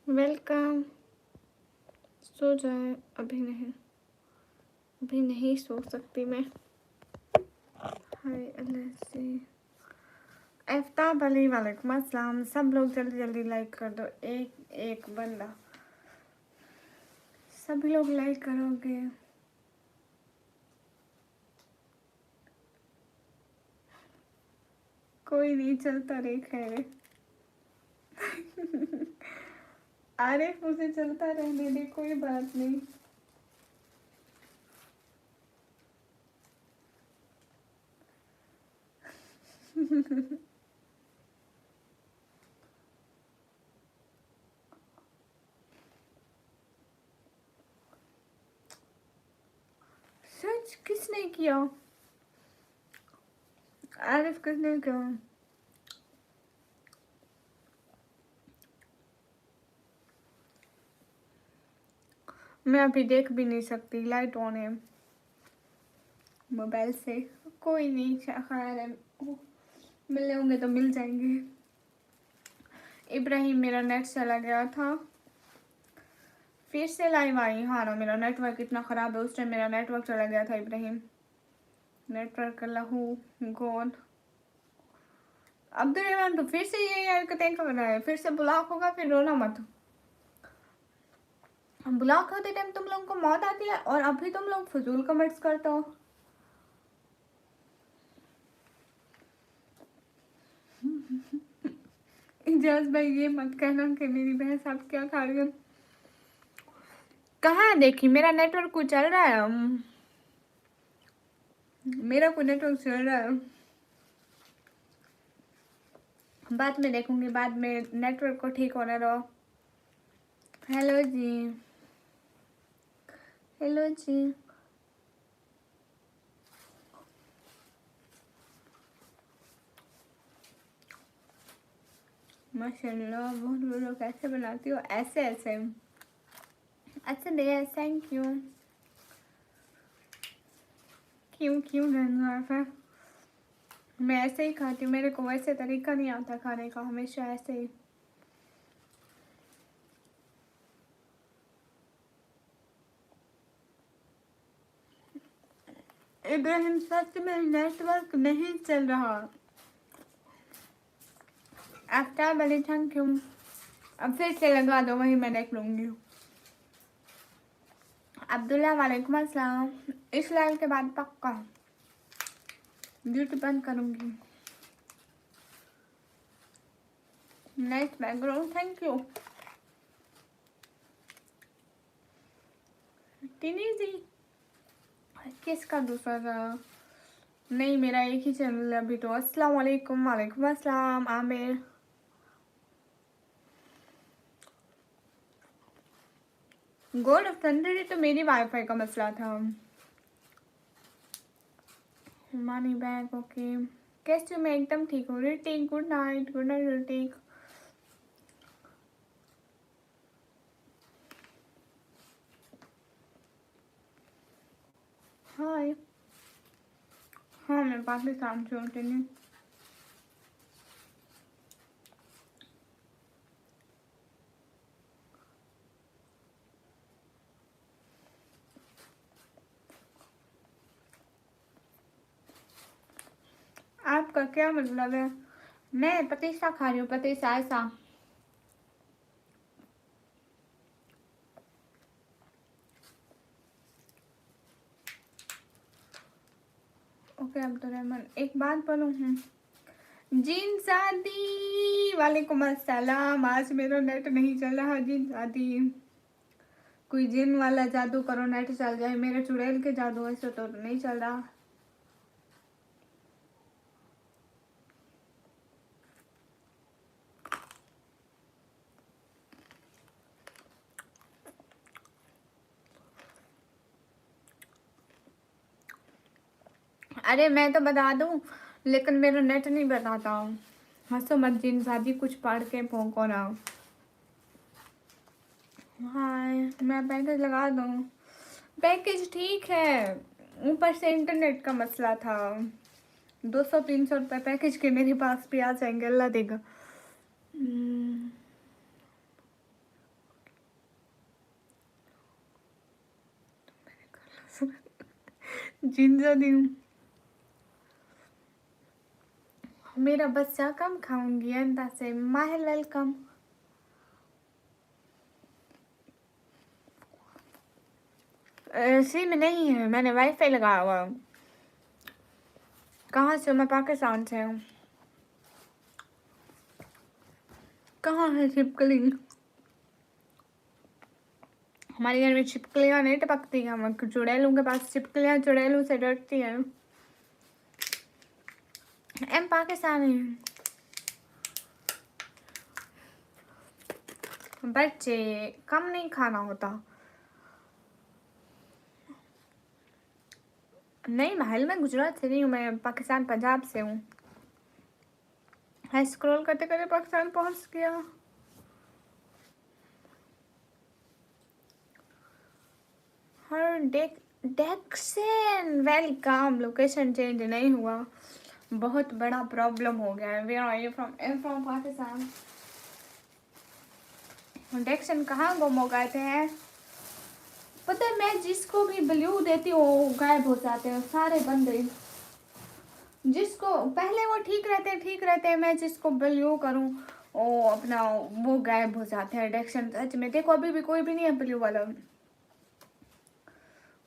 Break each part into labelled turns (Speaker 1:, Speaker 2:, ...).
Speaker 1: Welcome. सो जाए। अभी नहीं सो सकती मैं। हाय अल्लाह से। आफ्ताब अली वालेकुम अस्सलाम। सब लोग जल्दी जल्दी लाइक कर दो। एक एक बंदा, सभी लोग लाइक करोगे। कोई नहीं, चलता रहे खैर। आरिफ उसे चलता रहने दे, कोई बात नहीं। सच किसने किया? आरिफ किसने किया? मैं अभी देख भी नहीं सकती, लाइट ऑन है मोबाइल से। कोई नहीं, खैर है। मिलने होंगे तो मिल जाएंगे। इब्राहिम, मेरा नेट चला गया था, फिर से लाइव आई। हाँ ना, मेरा नेटवर्क इतना ख़राब है। उस टाइम मेरा नेटवर्क चला गया था इब्राहिम। नेटवर्क लहू गोद। अब्दुल रहमान तो फिर से यही हरकतें कर रहा है। फिर से ब्लॉक होगा, फिर रोना मत। ब्लॉक होते टाइम तुम लोगों को मौत आती है और अभी तुम लोग फजूल कमेंट्स करते हो। इजाज भाई, ये मत कहना कि मेरी बहस आप क्या खा रही हो। कहाँ देखी? मेरा नेटवर्क को चल रहा है। मेरा को नेटवर्क चल रहा है। बाद में देखूंगी, बाद में नेटवर्क को ठीक होने दो। हेलो जी, हेलो जी। माशाल्लाह, बहुत वीडियो कैसे बनाती हो? ऐसे ऐसे। अच्छा दे, थैंक यू। क्यों क्यों है? मैं ऐसे ही खाती हूँ, मेरे को वैसे तरीका नहीं आता खाने का, हमेशा ऐसे ही। इब्राहिम, सच में नेटवर्क नहीं चल रहा। Aftab Ali, thank you. अब फिर से लगा दो, वही मैं देख लूँगी। अब्दुल्ला, वालेकुम अस्सलाम। इस लाइव के बाद पक्का यूट्यूब बंद करूँगी। Nice background, thank you. टीनीजी, किसका दूसरा था? नहीं, मेरा एक ही चैनल है अभी तो। अस्सलाम वालेकुम। वालेकुम अस्सलाम आमिर। गॉड ऑफ थंडर तो मेरी वाईफाई का मसला था। Money bag, okay. कैसे हो? मैं एकदम ठीक हूँ। Hrithik, good night. Good night Hrithik. Hi. हाँ, मैं पाकिस्तान से हूँ। आपका क्या मतलब है? मैं पतीसा खा रही हूँ, पतीसा ऐसा। ओके अब्दुल रहमान, एक बात बोलूँ? जीन सादी, वालेकुम अस्सलाम। आज मेरा नेट नहीं चल रहा। जीन सादी, कोई जिन वाला जादू करो, नेट चल जाए। मेरे चुड़ैल के जादू ऐसे तो नहीं चल रहा। अरे मैं तो बता दूं, लेकिन मेरा नेट नहीं बताता हूँ। हंसो मत जिन सादी, कुछ पढ़ के भौंको ना। हाय, मैं पैकेज लगा दूँ? पैकेज ठीक है, ऊपर से इंटरनेट का मसला था। 200-300 रुपये पैकेज के मेरे पास भी आ जाएंगे, अल्लाह देगा। जिंजादी मेरा बच्चा कम खाऊंगी अंदा से माहिर वेलकम। सिम नहीं है, मैंने वाईफाई लगाया हुआ। कहाँ से? मैं पाकिस्तान से हूँ। कहाँ है छिपकली? हमारे घर में छिपकलियाँ नहीं टपकती हैं, हम चुड़ैलों के पास छिपकलियाँ चुड़ैलों से डरती हैं। एम पाकिस्तानी बच्चे कम नहीं खाना होता। नहीं महल में गुजरात से नहीं हूँ, मैं पाकिस्तान पंजाब से हूँ। स्क्रॉल करते करते पाकिस्तान पहुँच गया। हर डेक्सन वेलकम। लोकेशन चेंज नहीं हुआ, बहुत बड़ा प्रॉब्लम हो गया है। Where are you from? I am from Pakistan. डेक्सन कहाँ गुम हो गए थे? पता है मैं जिसको भी ब्लू देती हूँ वो गायब हो जाते हैं सारे बंदे। जिसको पहले वो ठीक रहते हैं, मैं जिसको ब्लू करूँ वो अपना वो गायब हो जाते हैं। डेक्सन सच में देखो अभी भी कोई भी नहीं है ब्लू वाला।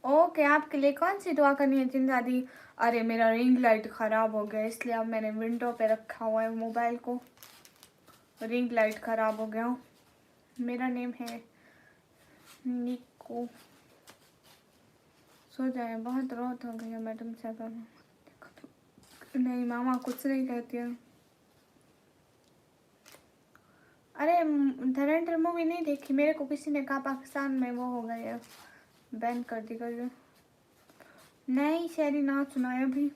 Speaker 1: ओके आपके लिए कौन सी दुआ करनी है जिंदादी? अरे मेरा रिंग लाइट ख़राब हो गया, इसलिए अब मैंने विंडो पे रखा हुआ है मोबाइल को। रिंग लाइट ख़राब हो गया। मेरा नेम है निको। सो जाए, बहुत रात हो गई है मैडम से। नहीं मामा कुछ नहीं कहती है। अरे धुरंधर मूवी नहीं देखी, मेरे को किसी ने कहा पाकिस्तान में वो हो गई है, बैन कर दी गई है। नहीं शायरी ना सुनाए अभी,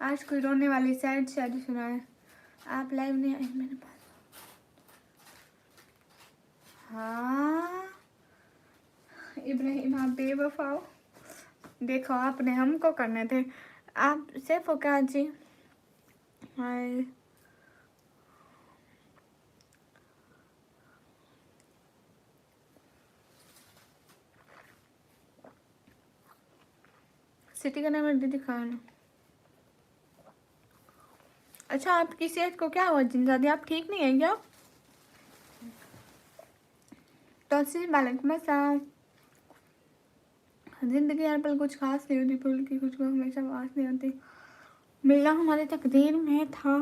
Speaker 1: आज कोई रोने वाली सैड शायरी सुनाए। आप लाइव नहीं आए मेरे पास? हाँ इब्राहिम आप बेवफा हो। देखो आपने हमको करने थे, आप सिर्फ क्या जी। हाय सिटी का नाम दीदी खान। अच्छा आपकी सेहत को क्या हुआ जिंदादी? आप ठीक नहीं है क्या? तौसीफ वालेकुम अस्सलाम। जिंदगी हर पल कुछ खास नहीं होती, फूल की खुशबू हमेशा पास नहीं होती। मिलना हमारे तकदीर में था।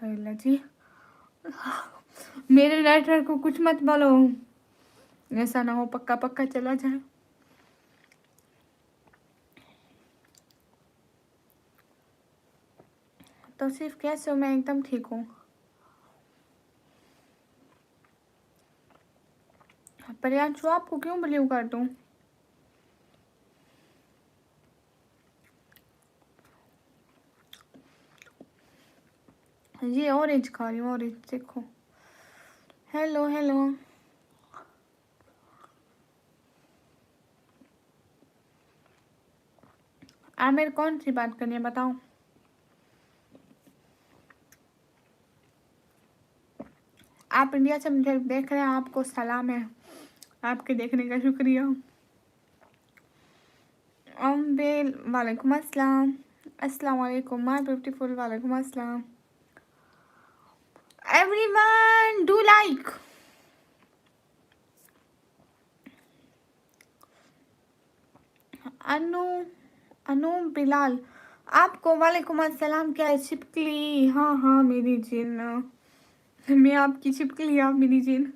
Speaker 1: जी मेरे नेटवर्क को कुछ मत बोलो, ऐसा ना हो पक्का पक्का चला जाए। तो सिर्फ कैसे हो? मैं एकदम ठीक हूँ। प्रियांशु आपको क्यों बिलीव कर दूँ? ये ऑरेंज खा रही हूँ, ऑरेंज देखो। हेलो हेलो आमिर कौन सी बात करनी है बताओ? आप इंडिया से मुझे देख रहे हैं, आपको सलाम है, आपके देखने का शुक्रिया। बेल वालेकुम अस्सलाम। अस्सलाम वालेकुम माय ब्यूटीफुल। वालेकुम अस्सलाम। Everyone do like. Anu Anu Bilal आपको वालेकुम अस्सलाम। क्या है छिपकली? हाँ हाँ मेरी जिन, मैं आपकी छिपकली, आप मेरी जिन।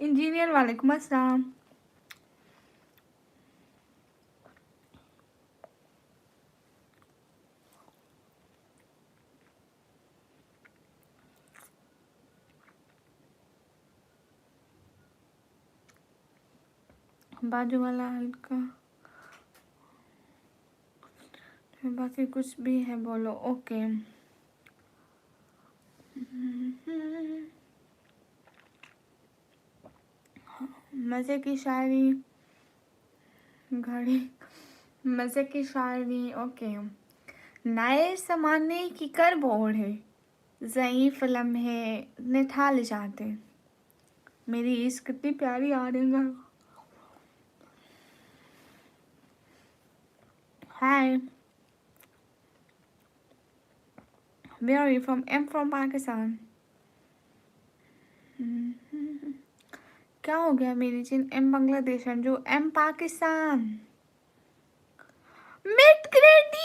Speaker 1: इंजीनियर वालेकुम अस्सलाम। बाजू वाला हल्का, बाकी कुछ भी है बोलो। ओके मज़े की शायरी, घड़ी मज़े की शायरी। ओके नए ज़माने की कर बोड़ है, ज़ईफ़ लम्हे निठाल जाते। मेरी ईज़ कितनी प्यारी आ रही है। Hi, where are you from? I am from Pakistan. क्या हो गया मेरी जिन? एम बांग्लादेश एंड जो एम पाकिस्तान। मिड ग्रेडी।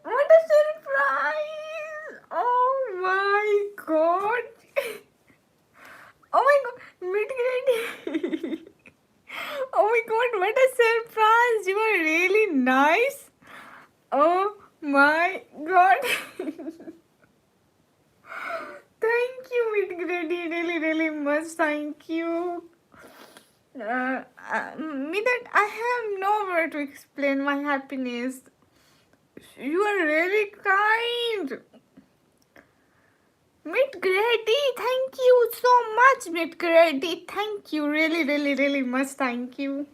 Speaker 1: What a surprise! Oh my god! Oh my god, mid grade. Oh my god, what a surprise! You are really nice. Oh my god. Thank you, mid grade. Really, really much. Thank you. Me that I have no word to explain my happiness. You are really kind. Mid Grady, thank you so much, Mid Grady. Thank you, really, really, really much. Thank you.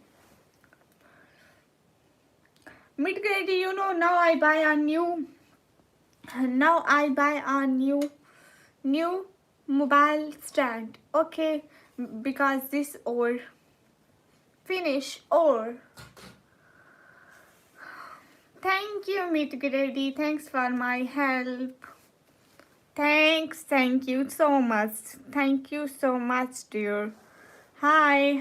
Speaker 1: Mid Grady, you know now I buy a new mobile stand. Okay, because this or finish or. Thank you, Mid Grady. Thanks for my help. Thanks, thank you so much. Thank you so much, dear. Hi.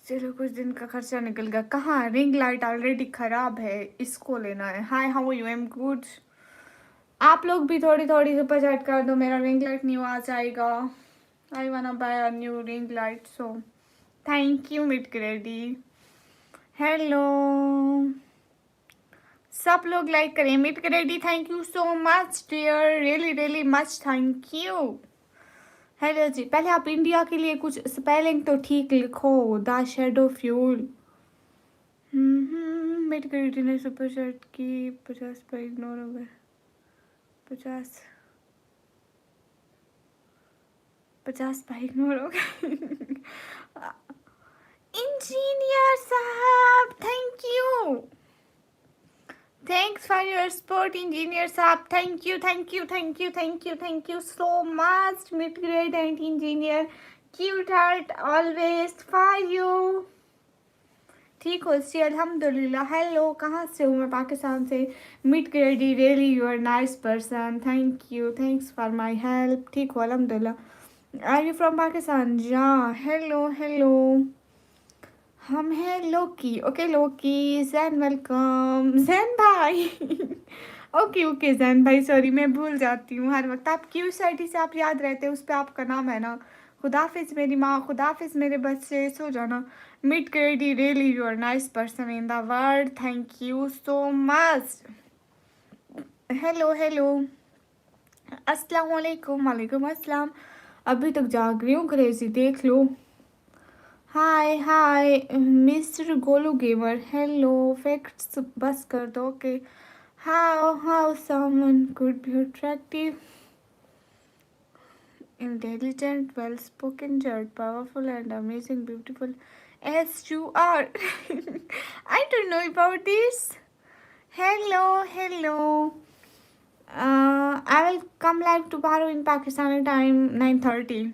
Speaker 1: चलो कुछ दिन का खर्चा निकल गया। कहाँ? Ring light already खराब है, इसको लेना है। Hi, how are you? I am good. आप लोग भी थोड़ी थोड़ी सुपर चैट कर दो, मेरा रिंग लाइट न्यू आ जाएगा। I wanna buy a new ring light, so thank you मिड ग्रेडी। हेलो, सब लोग लाइक करें। मिड ग्रेडी, thank you so much dear, really really much thank you. Hello जी, पहले आप इंडिया के लिए कुछ स्पेलिंग तो ठीक लिखो। The shadow fuel. मिड ग्रेडी ने सुपर चैट की 50 पर इग्नोर हो गए। 50 पर इग्नोर हो गए। इंजीनियर साहब, thank you. Thanks for your support, engineer साहब। Thank you so much, mid grade and engineer. Cute heart always for you. ठीक हो सी? अल्हम्दुलिल्लाह। हेलो, कहाँ से हूँ मैं? पाकिस्तान से। मिड ग्रेडी, really you are nice person. Thank you, thanks for my help. ठीक हो? अल्हम्दुलिल्लाह। Are you from Pakistan? Yeah, hello. हम हैं Loki. Okay Loki, Jain welcome. Jain भाई। ओके जैन भाई, सॉरी मैं भूल जाती हूँ हर वक्त। आप क्यूट आईडी से आप याद रहते हैं, उस पर आपका नाम है ना। खुदाफिज मेरी माँ, खुदाफिज मेरे बच्चे, सो जाना। मिड ग्रेडी, really you are nice person in the world. Thank you so much. Hello. अस्सलाम वालेकुम। वालेकुम अस्सलाम। अभी तक जाग रही हूँ, क्रेजी देख लो। Hi mister Golu gamer, hello. Facts बस कर दो। Okay, how someone could be attractive, intelligent, well spoken, judge, powerful and amazing, beautiful as you are. I don't know about this. Hello. I will come live tomorrow in Pakistani time 9:30.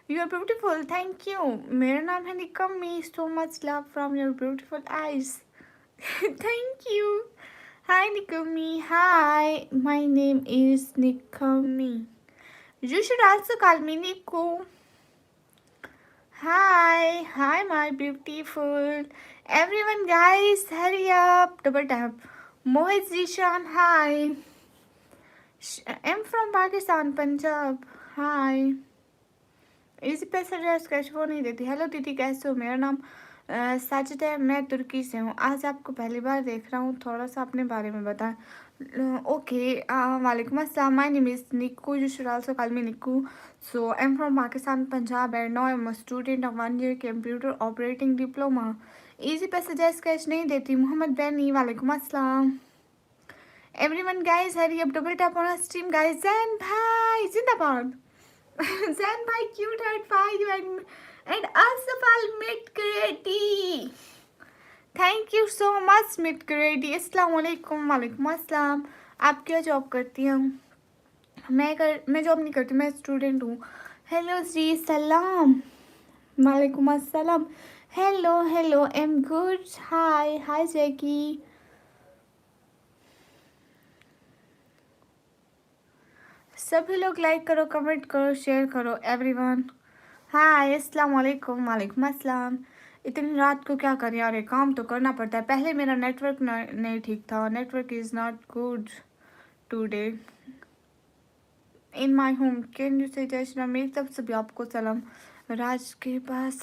Speaker 1: You are beautiful, thank you. मेरा नाम है निकम्मी. So much love from your beautiful eyes. Thank you. Hi Nikammi. Hi, my name is Nikammi. You should also call me Niku. Hi my beautiful. Everyone guys, hurry up. Double tap. Mohit Zishan, hi. I'm from Pakistan, Punjab. Hi. इसी पे suggest cash वो नहीं देती। Hello दीदी, कैसे हो? मेरा नाम साजिद है, मैं तुर्की से हूँ। आज आपको पहली बार देख रहा हूँ, थोड़ा सा अपने बारे में बताएं। ओके, वालेकुम अस्सलाम। My name is Nikku, you should also call me Nikku. So I am from Pakistan, Punjab and now I am a student of 1 year computer operating diploma. Easy पे सजेस्ट कैश नहीं देती। मोहम्मद बैनी, वालेकुम अस्सलाम। Everyone guys, hurry up, double tap on stream guys. Jain भाई जिंदाबाद। Zen by cute heart 5 and Asafal mid grade. Thank you so much मिट Cradle. अस्सलाम वालेकुम। वालेकुम अस्सलाम। आप क्या जॉब करती हैं? मैं जॉब नहीं करती, मैं स्टूडेंट हूँ। हेलो जी, सलाम। वालेकुम अस्सलाम। Hello hello, I am good. Hi hi Jackie. सभी लोग लाइक करो, कमेंट करो, शेयर करो एवरीवन। हाय, अस्सलाम वालेकुम। वालेकुम अस्सलाम। इतनी रात को क्या करें यार, काम तो करना पड़ता है। पहले मेरा नेटवर्क नहीं ठीक था। Network is not good today in my home. Can you से जय श्री राम। मेरी तरफ से भी आपको सलाम। राज के पास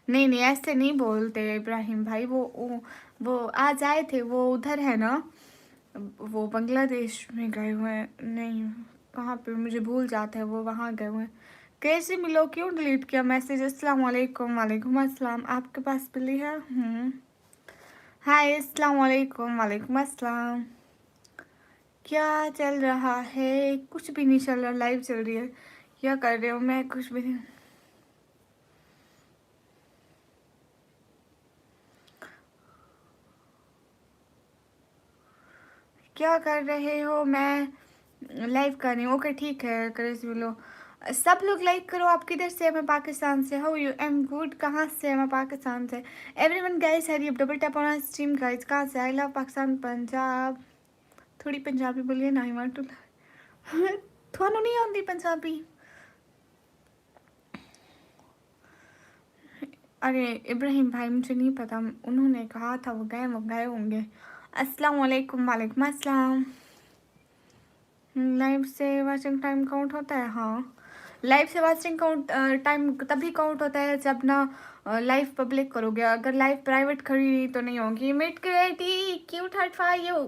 Speaker 1: नहीं नहीं, ऐसे नहीं बोलते इब्राहिम भाई। वो आज आए थे, वो उधर है ना, वो बांग्लादेश में गए हुए हैं। नहीं, कहाँ पे, मुझे भूल जाता है, वो वहाँ गए हुए हैं। कैसे मिलो, क्यों डिलीट किया मैसेज? अस्सलाम वालेकुम। वालेकुम अस्सलाम। आपके पास बिल्ली है? हाय, अस्सलाम वालेकुम। वालेकुम अस्सलाम। क्या चल रहा है? कुछ भी नहीं चल रहा, लाइव चल रही है। क्या कर रहे हो? मैं कुछ भी नहीं। क्या कर रहे हो? मैं लाइव कर रही हूँ। ओके ठीक है, करे बोलो। सब लोग लाइक करो। आप किधर से? मैं पाकिस्तान से। How you? Am good. कहाँ से? मैं पाकिस्तान से। Everyone guys hurry up, double tap on stream guys. कहाँ से? I love Pakistan, Punjab. थोड़ी पंजाबी बोलिए ना, आई वांट टू। थानू नहीं आती पंजाबी? अरे इब्राहिम भाई, मुझे नहीं पता, उन्होंने कहा था वो गए होंगे। अस्सलाम वालेकुम। वालेकुम अस्सलाम। लाइव से वाचिंग टाइम काउंट होता है? हाँ, लाइव से वाचिंग काउंट टाइम तभी काउंट होता है जब ना लाइव पब्लिक करोगे। अगर लाइव प्राइवेट करी तो नहीं होगी। मिड क्रिएटी, cute heart for you.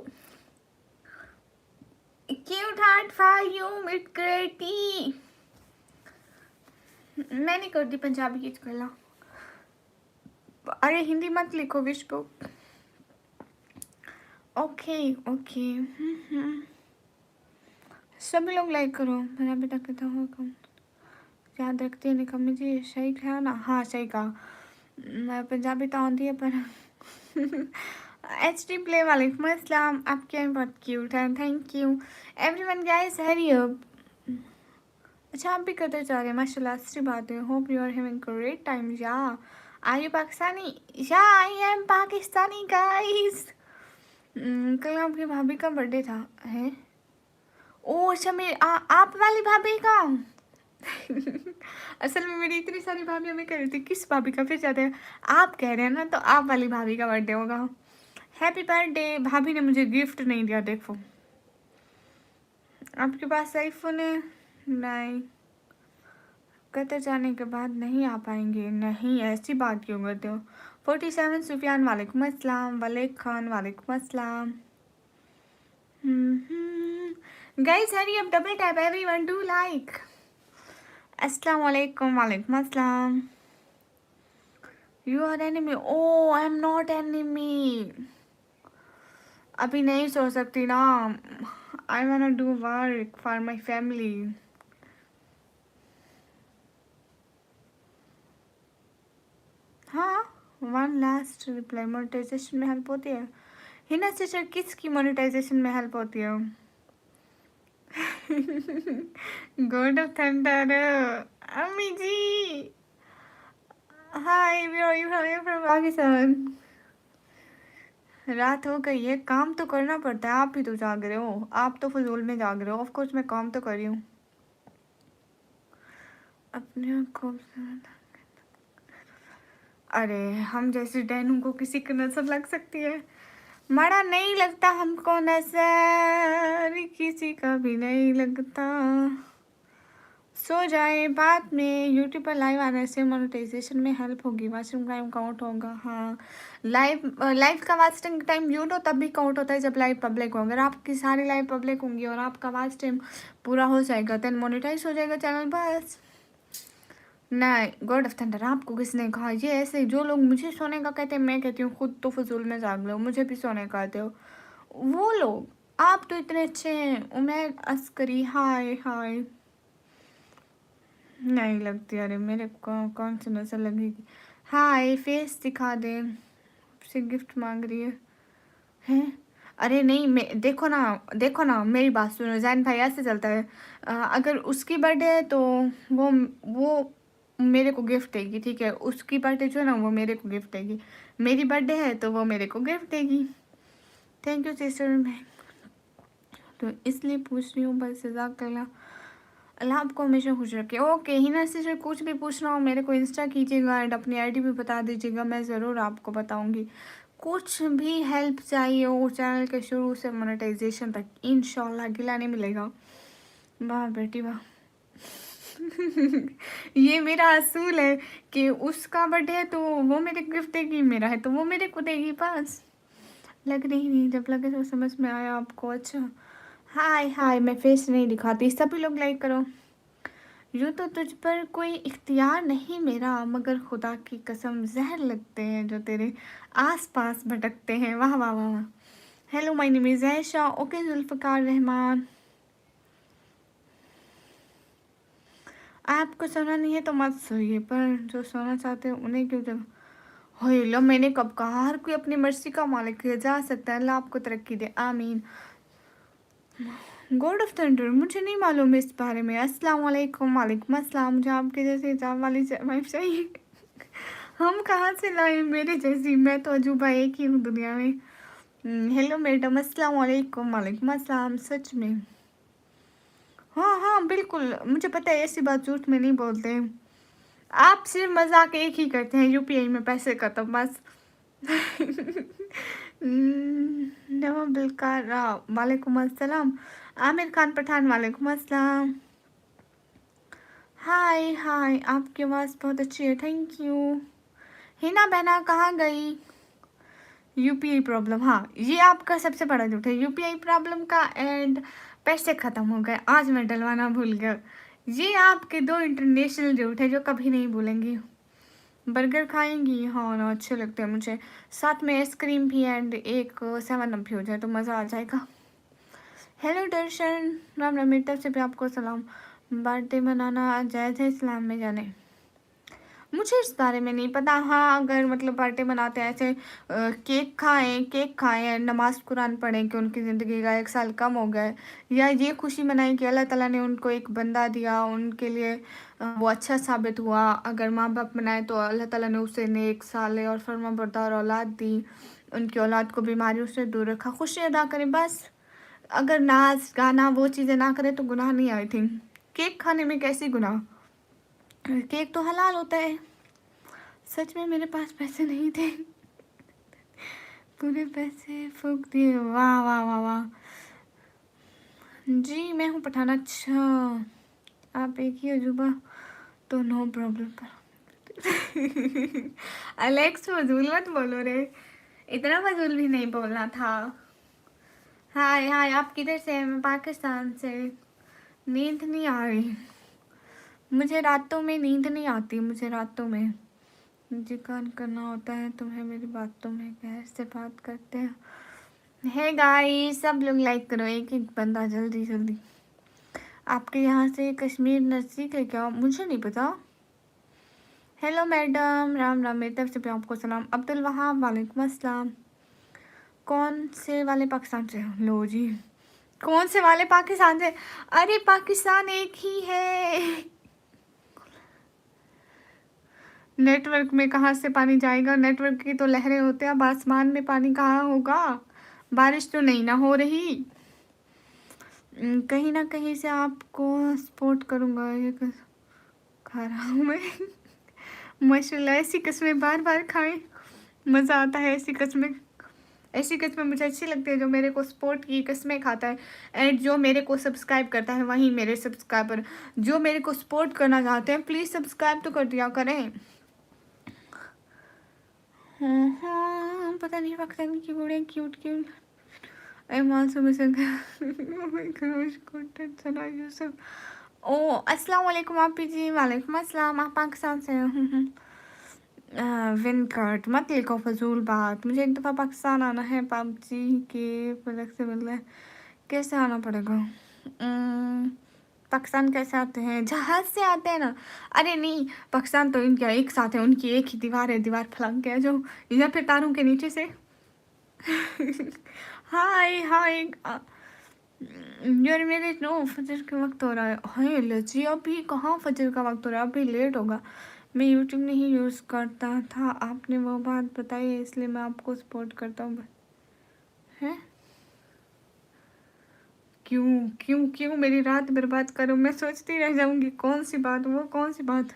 Speaker 1: Cute heart for you मिड क्रिएटी। मैं नहीं करती पंजाबी की गला। अरे हिंदी मत लिखो विश बुक। Okay okay. सभी लोग लाइक करो। मेरा बेटा कहता हुआ कम याद रखते हैं निकम्मी जी। सही कहा ना? हाँ सही कहा। मैं पंजाबी तो आती है पर एच डी प्ले। वालेकुम अस्सलाम। आपके यहाँ बहुत क्यूट है। Thank you everyone guys, hurry up. अच्छा, आप भी करते जा रहे हैं, माशाल्लाह, अच्छी बात है। Hope you are having great time. Yeah are you Pakistani? Yeah I M Pakistani guys. कल आपकी भाभी का बर्थडे था है? ओ अच्छा, आप वाली भाभी का। असल में मेरी इतनी सारी भाभी हमें कह रही थी किस भाभी का, फिर जाते हैं आप कह रहे हैं ना, तो आप वाली भाभी का बर्थडे होगा। Happy birthday. भाभी ने मुझे गिफ्ट नहीं दिया, देखो। आपके पास आईफोन है? नहीं, कतर जाने के बाद नहीं आ पाएंगे। नहीं, ऐसी बात क्यों करते हो? 47 सुफियान। वालेकुम अस्सलाम। वलेक खान। वालेकुम अस्सलाम। Guys hurry up, double tap everyone, do like. अस्सलाम वालेकुम। वालेकुम अस्सलाम। You are enemy? Oh I am not enemy. अभी नहीं सो सकती ना, I want do work for my family. हाँ, वन लास्ट रिप्लाई। मोनेटाइजेशन में हेल्प होती है? हिना सिस्टर, किसकी मोनेटाइजेशन में हेल्प होती है? God of thunder. अम्मी जी hi, we are you from Pakistan. रात हो गई है, काम तो करना पड़ता है। आप भी तो जाग रहे हो, आप तो फजूल में जाग रहे हो। ऑफ कोर्स मैं काम तो कर रही हूँ अपने खूबसूरत। अरे हम जैसे डैनू को किसी की नजर लग सकती है? मरा नहीं लगता हमको नजर, किसी का भी नहीं लगता। सो जाए बाद में। यूट्यूब पर लाइव आने से मोनेटाइजेशन में हेल्प होगी, वॉचिंग टाइम काउंट होगा। हाँ, लाइव लाइव का वॉचिंग टाइम म्यूट हो तब भी काउंट होता है जब लाइव पब्लिक हो। अगर आपकी सारी लाइव पब्लिक होंगी और आपका वॉच टाइम पूरा हो जाएगा देन मोनेटाइज हो जाएगा चैनल, बस। नहीं, गॉड ऑफ थंडर आपको किसने कहा? ये ऐसे जो लोग मुझे सोने का कहते हैं, मैं कहती हूँ खुद तो फजूल में जाग लो, मुझे भी सोने का कहते हो वो लोग। आप तो इतने अच्छे हैं। उमैर अस्करी, हाय हाय। नहीं लगती। अरे मेरे को कौन सी नजर लगेगी? हाय, फेस दिखा दे। से गिफ्ट मांग रही है। हैं? अरे नहीं, मैं देखो ना, मेरी बात सुनो जैन भाई, ऐसे चलता है। अगर उसकी बर्थडे है तो वो मेरे को गिफ्ट देगी, ठीक है? उसकी बर्थडे जो है ना वो मेरे को गिफ्ट देगी। मेरी बर्थडे है तो वो मेरे को गिफ्ट देगी। Thank you sister. मैं तो इसलिए पूछ रही हूँ, बस जज़ाकल्लाह। अल्लाह आपको हमेशा खुश रखे। ओके हिना सिस्टर, कुछ भी पूछना हो मेरे को इंस्टा कीजिएगा एंड अपनी आईडी भी बता दीजिएगा, मैं ज़रूर आपको बताऊंगी। कुछ भी हेल्प चाहिए हो चैनल के शुरू से मोनेटाइजेशन तक, इंशाल्लाह गिला नहीं मिलेगा। वाह बेटी वाह। ये मेरा असूल है कि उसका बर्थडे है तो वो मेरे को गिफ्ट देगी, मेरा है तो वो मेरे को देगी। बस लग रही नहीं, जब लगे तो समझ में आया आपको। अच्छा हाय हाय, मैं फेस नहीं दिखाती, सभी लोग लाइक करो। यूँ तो तुझ पर कोई इख्तियार नहीं मेरा, मगर खुदा की कसम जहर लगते हैं जो तेरे आस पास भटकते हैं। वाह वाह वाह वाह। Hello my name is Ayesha. Okay Zulfiqar Rahman. आपको सोना नहीं है तो मत सोइए, पर जो सोना चाहते हैं उन्हें क्यों जब। हो लो, मैंने कब कहा? हर कोई अपनी मर्जी का मालिक है, जा सकता है। अल्लाह आपको तरक्की दे, आमीन। गॉड ऑफ थंडर, मुझे नहीं मालूम इस बारे में। अस्सलाम वालेकुम। वालेकुम अस्सलाम। मुझे आपके जैसे हिजाब वाली वाइफ चाहिए। हम कहाँ से लाए मेरे जैसी? मैं तो अजूबा एक ही हूँ दुनिया में। हेलो मैडम, अस्सलाम वालेकुम। वालेकुम अस्सलाम। सच में? हाँ हाँ बिल्कुल, मुझे पता है, ऐसी बात झूठ में नहीं बोलते। आप सिर्फ मजाक एक ही करते हैं, यूपीआई में पैसे खत्म बस। नवा बिल्कार, वालेकुम अस्सलाम। आमिर खान पठान, वालेकुम अस्सलाम। हाय हाय, आपकी आवाज़ बहुत अच्छी है, थैंक यू। हिना बहना कहाँ गई? यूपीआई प्रॉब्लम, हाँ ये आपका सबसे बड़ा झूठ है, यूपीआई प्रॉब्लम का। एंड पैसे ख़त्म हो गए, आज मैं डलवाना भूल गया। ये आपके दो इंटरनेशनल झूठ है जो कभी नहीं भूलेंगी। बर्गर खाएंगी? हाँ ना, अच्छे लगते हैं मुझे। साथ में आइसक्रीम भी एंड एक 7 अप भी हो जाए तो मज़ा आ जाएगा। हेलो दर्शन, राम राम, मेरी तरफ से भी आपको सलाम। बर्थडे मनाना जायज़ है इस्लाम में? जाने मुझे इस बारे में नहीं पता। हाँ अगर मतलब बर्थडे मनाते हैं ऐसे, केक खाएं, नमाज कुरान पढ़ें कि उनकी ज़िंदगी का 1 साल कम हो गया है, या ये खुशी मनाएं कि अल्लाह ताला ने उनको एक बंदा दिया, उनके लिए वो अच्छा साबित हुआ। अगर माँ बाप मनाए तो अल्लाह ताला ने उसे नेक साले और फर्माबरदार औलाद दी, उनकी औलाद को बीमारियों से दूर रखा, खुशी अदा करें बस। अगर नाच गाना वो चीज़ें ना करें तो गुनाह नहीं, आई थिंक। केक खाने में कैसी गुनाह? केक तो हलाल होता है। सच में मेरे पास पैसे नहीं थे, पूरे पैसे फूक दिए। वाह वाह वाह वाह। जी मैं हूँ पठान। अच्छा आप एक ही अजूबा, तो नो प्रॉब्लम। पर अलेक्स फजूल मत बोलो रे, इतना फजूल भी नहीं बोलना था। हाय हाय, आप किधर से हैं? मैं पाकिस्तान से। नींद नहीं आ रही मुझे, रातों में नींद नहीं आती मुझे, रातों में जिक्र करना होता है तुम्हें मेरी बातों में, कैसे बात करते हैं। हे गाइस, सब लोग लाइक करो, एक एक बंदा जल्दी जल्दी। आपके यहाँ से कश्मीर नज़दीक है क्या? मुझे नहीं पता। हेलो मैडम, राम राम, मेरी तरफ से भी आपको सलाम। अब्दुल वहाब, वालेकुम अस्सलाम। कौन से वाले पाकिस्तान से? लो जी, कौन से वाले पाकिस्तान से? अरे पाकिस्तान एक ही है। नेटवर्क में कहाँ से पानी जाएगा? नेटवर्क की तो लहरें होते हैं, अब आसमान में पानी कहाँ होगा? बारिश तो नहीं ना हो रही। कहीं ना कहीं से आपको सपोर्ट करूँगा। ये खा रहा हूँ मैं। माशाल्लाह, ऐसी कस्में बार बार खाएं, मज़ा आता है। ऐसी कस्में मुझे अच्छी लगती है जो मेरे को सपोर्ट की कस्में खाता है, एंड जो मेरे को सब्सक्राइब करता है। वहीं मेरे सब्सक्राइबर जो मेरे को सपोर्ट करना चाहते हैं, प्लीज़ सब्सक्राइब तो कर दिया करें। हाँ पता नहीं पाकिस्तान की बड़े cute cute. I'm also missing. Oh my gosh, content सना यूसुफ। ओ अस्सलाम वालेकुम आप जी। वालेकुम अस्सलाम। आप पाकिस्तान से हैं? विन कार्ड मत लिखो फजूल बात। मुझे एक दफ़ा पाकिस्तान आना है, पबजी के प्रोजेक्ट से मिलना है। कैसे आना पड़ेगा? पाकिस्तान कैसे आते हैं? जहाज से आते हैं ना। अरे नहीं, पाकिस्तान तो इनका एक साथ है, उनकी एक ही दीवार है, दीवार फलंग के जो, या फिर तारों के नीचे से। हाय हाय यार मेरे नो फजर के वक्त हो रहा है। हाय लजी, अभी कहाँ फजर का वक्त हो रहा है, अभी लेट होगा। मैं यूट्यूब नहीं यूज़ करता था, आपने वो बात बताई है इसलिए मैं आपको सपोर्ट करता हूँ। हैं? क्यों क्यों क्यों मेरी रात बर्बाद करो, मैं सोचती रह जाऊंगी कौन सी बात, वो कौन सी बात।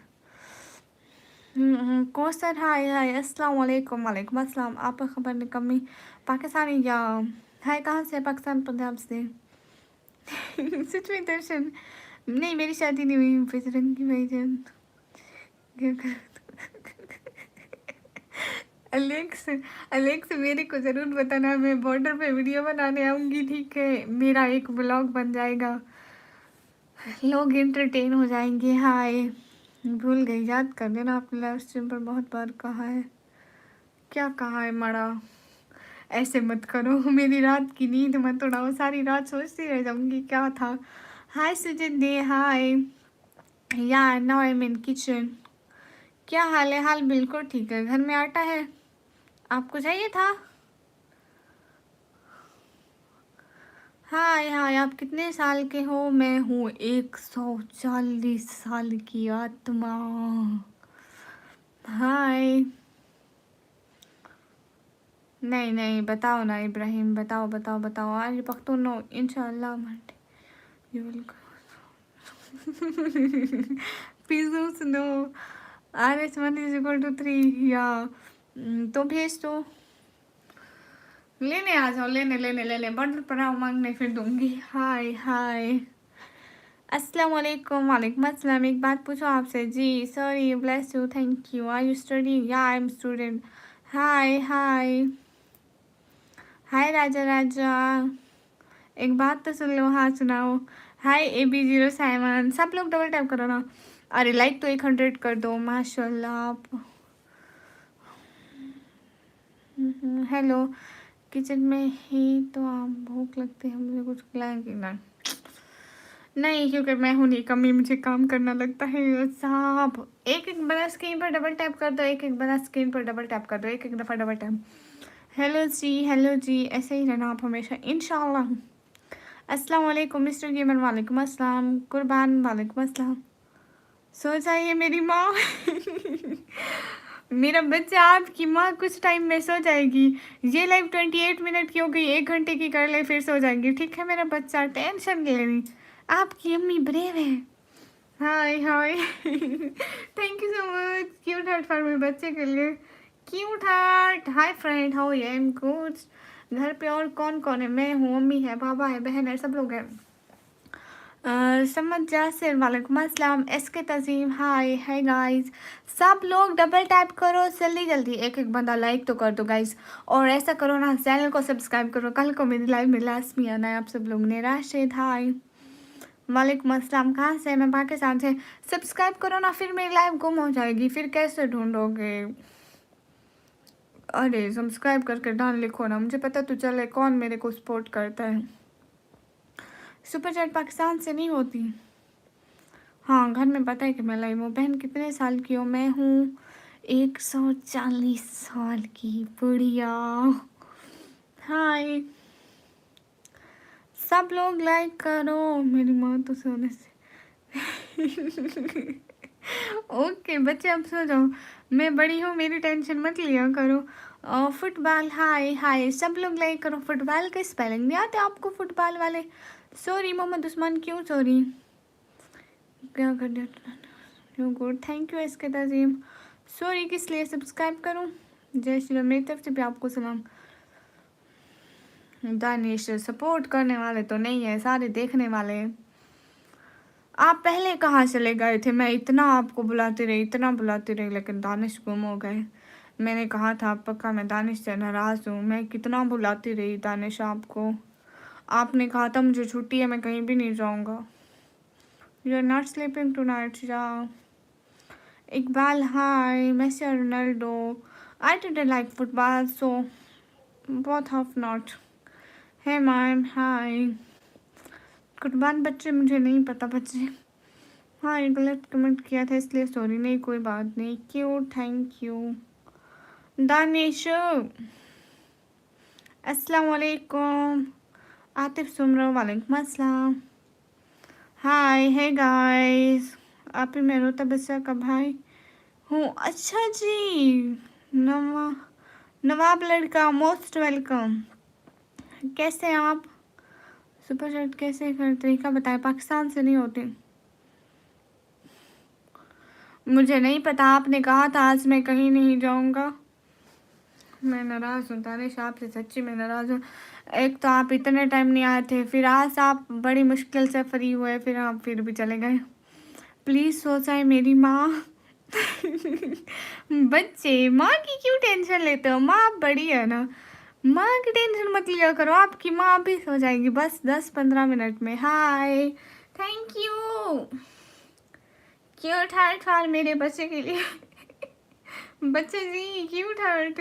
Speaker 1: कौसर हाय हाय अस्सलाम वालेकुम। वालेकुम अस्सलाम। आपका खबर नहीं कमी पाकिस्तानी या है? कहाँ से? पाकिस्तान, पंजाब से। सच में दर्शन? नहीं मेरी शादी नहीं हुई बजरंगी भाईजान। क्या कर अलेक्स, अलेक्स मेरे को ज़रूर बताना, मैं बॉर्डर पे वीडियो बनाने आऊँगी, ठीक है? मेरा एक ब्लॉग बन जाएगा, लोग एंटरटेन हो जाएंगे। हाय, भूल गई, याद कर देना, आपने लाइव स्ट्रीम पर बहुत बार कहा है। क्या कहा है मड़ा? ऐसे मत करो, मेरी रात की नींद मत उड़ाओ, सारी रात सोचती रह जाऊंगी क्या था। हाय सुजित दे, हाय। या now I am in kitchen. क्या हाल है? हाल बिल्कुल ठीक है, घर में आटा है, आपको चाहिए था? हाय हाय, आप कितने साल के हो? मैं हूँ 140 साल की आत्मा। हाय। नहीं नहीं, बताओ ना इब्राहिम, बताओ बताओ बताओ। आज पख्तूनो इंशाल्लाह मंडे यू विल पीजूस नो आर एस 1 = 3 या तो भेज दो, लेने आ जाओ, लेने लेने लेने, बंडल पर आओ मांगने, फिर दूंगी। हाय हाय अस्सलाम वालेकुम। वालेकुम अस्सलाम। एक बात पूछो आपसे जी? Sorry, bless you, thank you. Are you study? Yeah I am student. हाय हाय हाय राजा राजा, एक बात तो सुन लो। हाँ सुनाओ। हाय AB07, सब लोग डबल टैप करो ना। अरे लाइक तो 100 कर दो, माशाल्लाह आप। हेलो, किचन में ही तो आप, भूख लगती है मुझे, कुछ खिलाएंगे ना? नहीं, क्योंकि मैं हूँ नहीं कमी, मुझे काम करना लगता है साहब। एक एक बार स्क्रीन पर डबल टैप कर दो, एक एक बार स्क्रीन पर डबल टैप कर दो, एक एक दफ़ा डबल टैप। हेलो जी, हेलो जी, ऐसे ही रहना आप हमेशा इंशाल्लाह। अस्सलाम वालेकुम मिस्टर गेमर। वालेकुम अस्सलाम कुर्बान। वालेकुम अस्सलाम। सो जाइए मेरी माँ। मेरा बच्चा आपकी माँ कुछ टाइम में सो जाएगी। ये लाइव 28 मिनट की हो गई, 1 घंटे की कर ले फिर सो जाएंगी, ठीक है? मेरा बच्चा टेंशन नहीं लेनी, आपकी अम्मी ब्रेव है। Hi hi. Thank you so much, cute heart for मेरे बच्चे के लिए। Cute heart. Hi friend, how I am good. घर पे और कौन कौन है? मैं हूँ, मम्मी है, पापा है, बहन है, सब लोग हैं। समझ जासिर, वालेकुम अस्सलाम। एसके तजीम, हाय हाय गाइस। सब लोग डबल टैप करो जल्दी जल्दी, एक एक बंदा लाइक तो कर दो गाइस। और ऐसा करो ना, चैनल को सब्सक्राइब करो, कल को मेरी लाइव में लाजमी आना है आप सब लोग ने। राशिद हाय, वालेकुम अस्सलाम। कहाँ से? मैं पाकिस्तान से। सब्सक्राइब करो ना, फिर मेरी लाइव गुम हो जाएगी, फिर कैसे ढूंढोगे? अरे सब्सक्राइब करके डाल लिखो ना, मुझे पता तो चले कौन मेरे को सपोर्ट करता है। सुपर चैट पाकिस्तान से नहीं होती। हाँ, घर में पता है कि मैं लाइव हूँ। बहन कितने साल की हो? मैं हूँ 140 साल की बुढ़िया। हाय, सब लोग लाइक करो, मेरी माँ तो सोने से। ओके बच्चे अब सो जाओ, मैं बड़ी हूँ, मेरी टेंशन मत लिया करो। फुटबॉल, हाय हाय, सब लोग लाइक करो। फुटबॉल के स्पेलिंग नहीं आते आपको? फुटबॉल वाले। सॉरी मोहम्मद उस्मान, क्यों सॉरी? क्या कर दिया? गुड, थैंक यू इसके तजीम। सॉरी किस लिए? सब्सक्राइब करूँ? जय श्री राम, मेरी तरफ से भी आपको सलाम। दानिश सपोर्ट करने वाले तो नहीं है, सारे देखने वाले हैं। आप पहले कहाँ चले गए थे? मैं इतना आपको बुलाती रही, इतना बुलाती रही, लेकिन दानिश गुम हो गए। मैंने कहा था पक्का मैं दानिश से नाराज़ हूँ, मैं कितना बुलाती रही दानिश आपको। आपने कहा था मुझे छुट्टी है, मैं कहीं भी नहीं जाऊँगा। You are not sleeping tonight yeah? Iqbal hi, Messi और Ronaldo. I didn't like football so both of not. Hey ma'am, hi. कुर्बान बच्चे मुझे नहीं पता बच्चे। हाँ ये गलत कमेंट किया था इसलिए सॉरी। नहीं कोई बात नहीं। क्यों थैंक यू दानिश। अस्सलाम वालेकुम आतिफ सुमरा वालेकुम अस्सलाम। हाय है गाइस। आप ही मैं तबस्सा का भाई हूँ। अच्छा जी नवाब लड़का मोस्ट वेलकम। कैसे हैं आप? सुपर चैट कैसे कर तरीका बताएं। पाकिस्तान से नहीं होते। मुझे नहीं पता। आपने कहा था आज मैं कहीं नहीं जाऊंगा। मैं नाराज़ हूँ तानिश आपसे सच्ची में नाराज़ हूँ। एक तो आप इतने टाइम नहीं आए थे फिर आज आप बड़ी मुश्किल से फ्री हुए फिर आप फिर भी चले गए। प्लीज़ सोचा मेरी माँ। बच्चे माँ की क्यों टेंशन लेते हो? माँ आप बड़ी है ना। माँ की टेंशन मत लिया करो। आपकी माँ भी सो जाएगी बस 10-15 मिनट में। हाय thank you. Cute heart for मेरे बच्चे के लिए। बच्चे जी क्यूट हार्ट।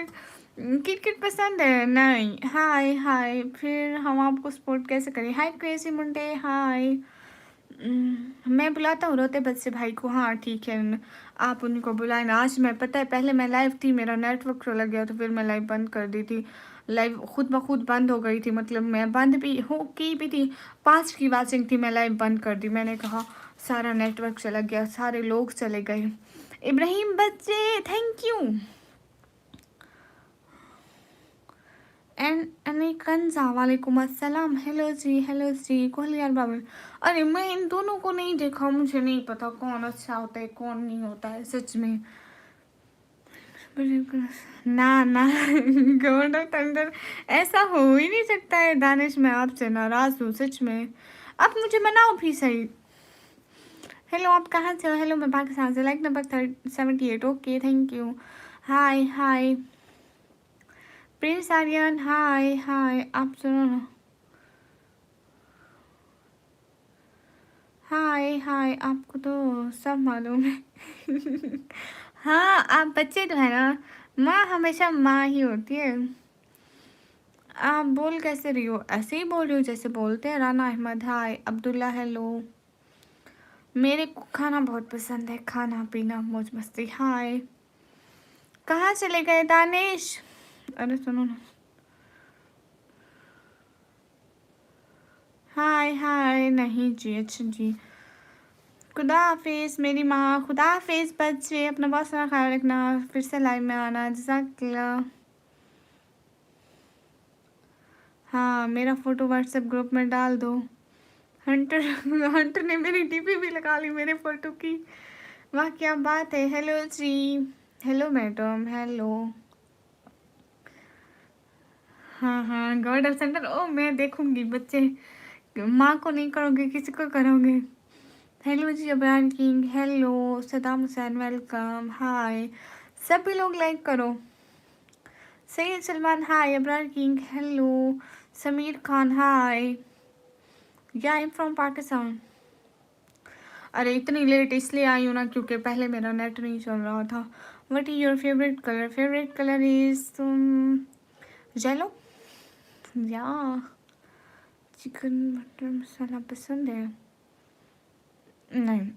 Speaker 1: क्रिकेट पसंद है? नहीं। हाय हाय फिर हम आपको सपोर्ट कैसे करें? हाय क्रेजी मुंडे हाय। मैं बुलाता हूँ रोते बच्चे भाई को। हाँ ठीक है आप उनको बुलाए ना। आज मैं पता है पहले मैं लाइव थी मेरा नेटवर्क चला गया तो फिर मैं लाइव बंद कर दी थी। लाइव खुद ब खुद बंद हो गई थी। मतलब मैं बंद भी हो की भी थी 5 की वाचिंग थी मैं लाइव बंद कर दी। मैंने कहा सारा नेटवर्क चला गया सारे लोग चले गए। इब्राहिम बच्चे थैंक यू। एंड अनिकंजा वालेकुम अस्सलाम। हेलो जी कोहलियार बाबा। अरे मैं इन दोनों को नहीं देखा मुझे नहीं पता कौन अच्छा होता है कौन नहीं होता है सच में। ना गॉड ऑफ थंडर ऐसा हो ही नहीं सकता है। दानिश मैं आपसे नाराज हूँ सच में। आप मुझे मनाओ भी सही। हेलो आप कहाँ से हो? हेलो मैं पाकिस्तान से। Like number 78 okay thank you. Hi hi prince Aryan hi hi. आप सुनो ना। हाय हाय आपको तो सब मालूम है। हाँ आप बच्चे तो है ना। माँ हमेशा माँ ही होती है। आप बोल कैसे रही हो? ऐसे ही बोल रही हो जैसे बोलते हैं। राना अहमद हाय। अब्दुल्ला हेलो। मेरे को खाना बहुत पसंद है। खाना पीना मौज मस्ती। हाय कहाँ चले गए दानिश? अरे सुनो ना। हाय हाय नहीं जी अच्छा जी। खुदा हाफिज मेरी माँ। खुदा हाफिज बच्चे अपना बहुत सारा ख्याल रखना। फिर से लाइव में आना जज़ाकल्लाह। हाँ मेरा फ़ोटो व्हाट्सएप ग्रुप में डाल दो। हंटर हंटर ने मेरी डीपी भी लगा ली मेरे फ़ोटो की। वाह क्या बात है। हेलो जी हेलो मैडम हेलो। हाँ गॉड ऑफ सेंटर। ओ मैं देखूंगी बच्चे। माँ को नहीं करोगे किसी को करोगे? हेलो जी Abran king hello. Saddam Hussain welcome hi. सभी लोग लाइक करो। Syed Salman hi. Abrar king hello. Sameer Khan hi. Yeah I am from Pakistan. अरे इतनी लेट इसलिए आई हूँ ना क्योंकि पहले मेरा नेट नहीं चल रहा था। What is your favourite colour? Favourite colour is yellow. या चिकन बटर मसाला पसंद है? नहीं।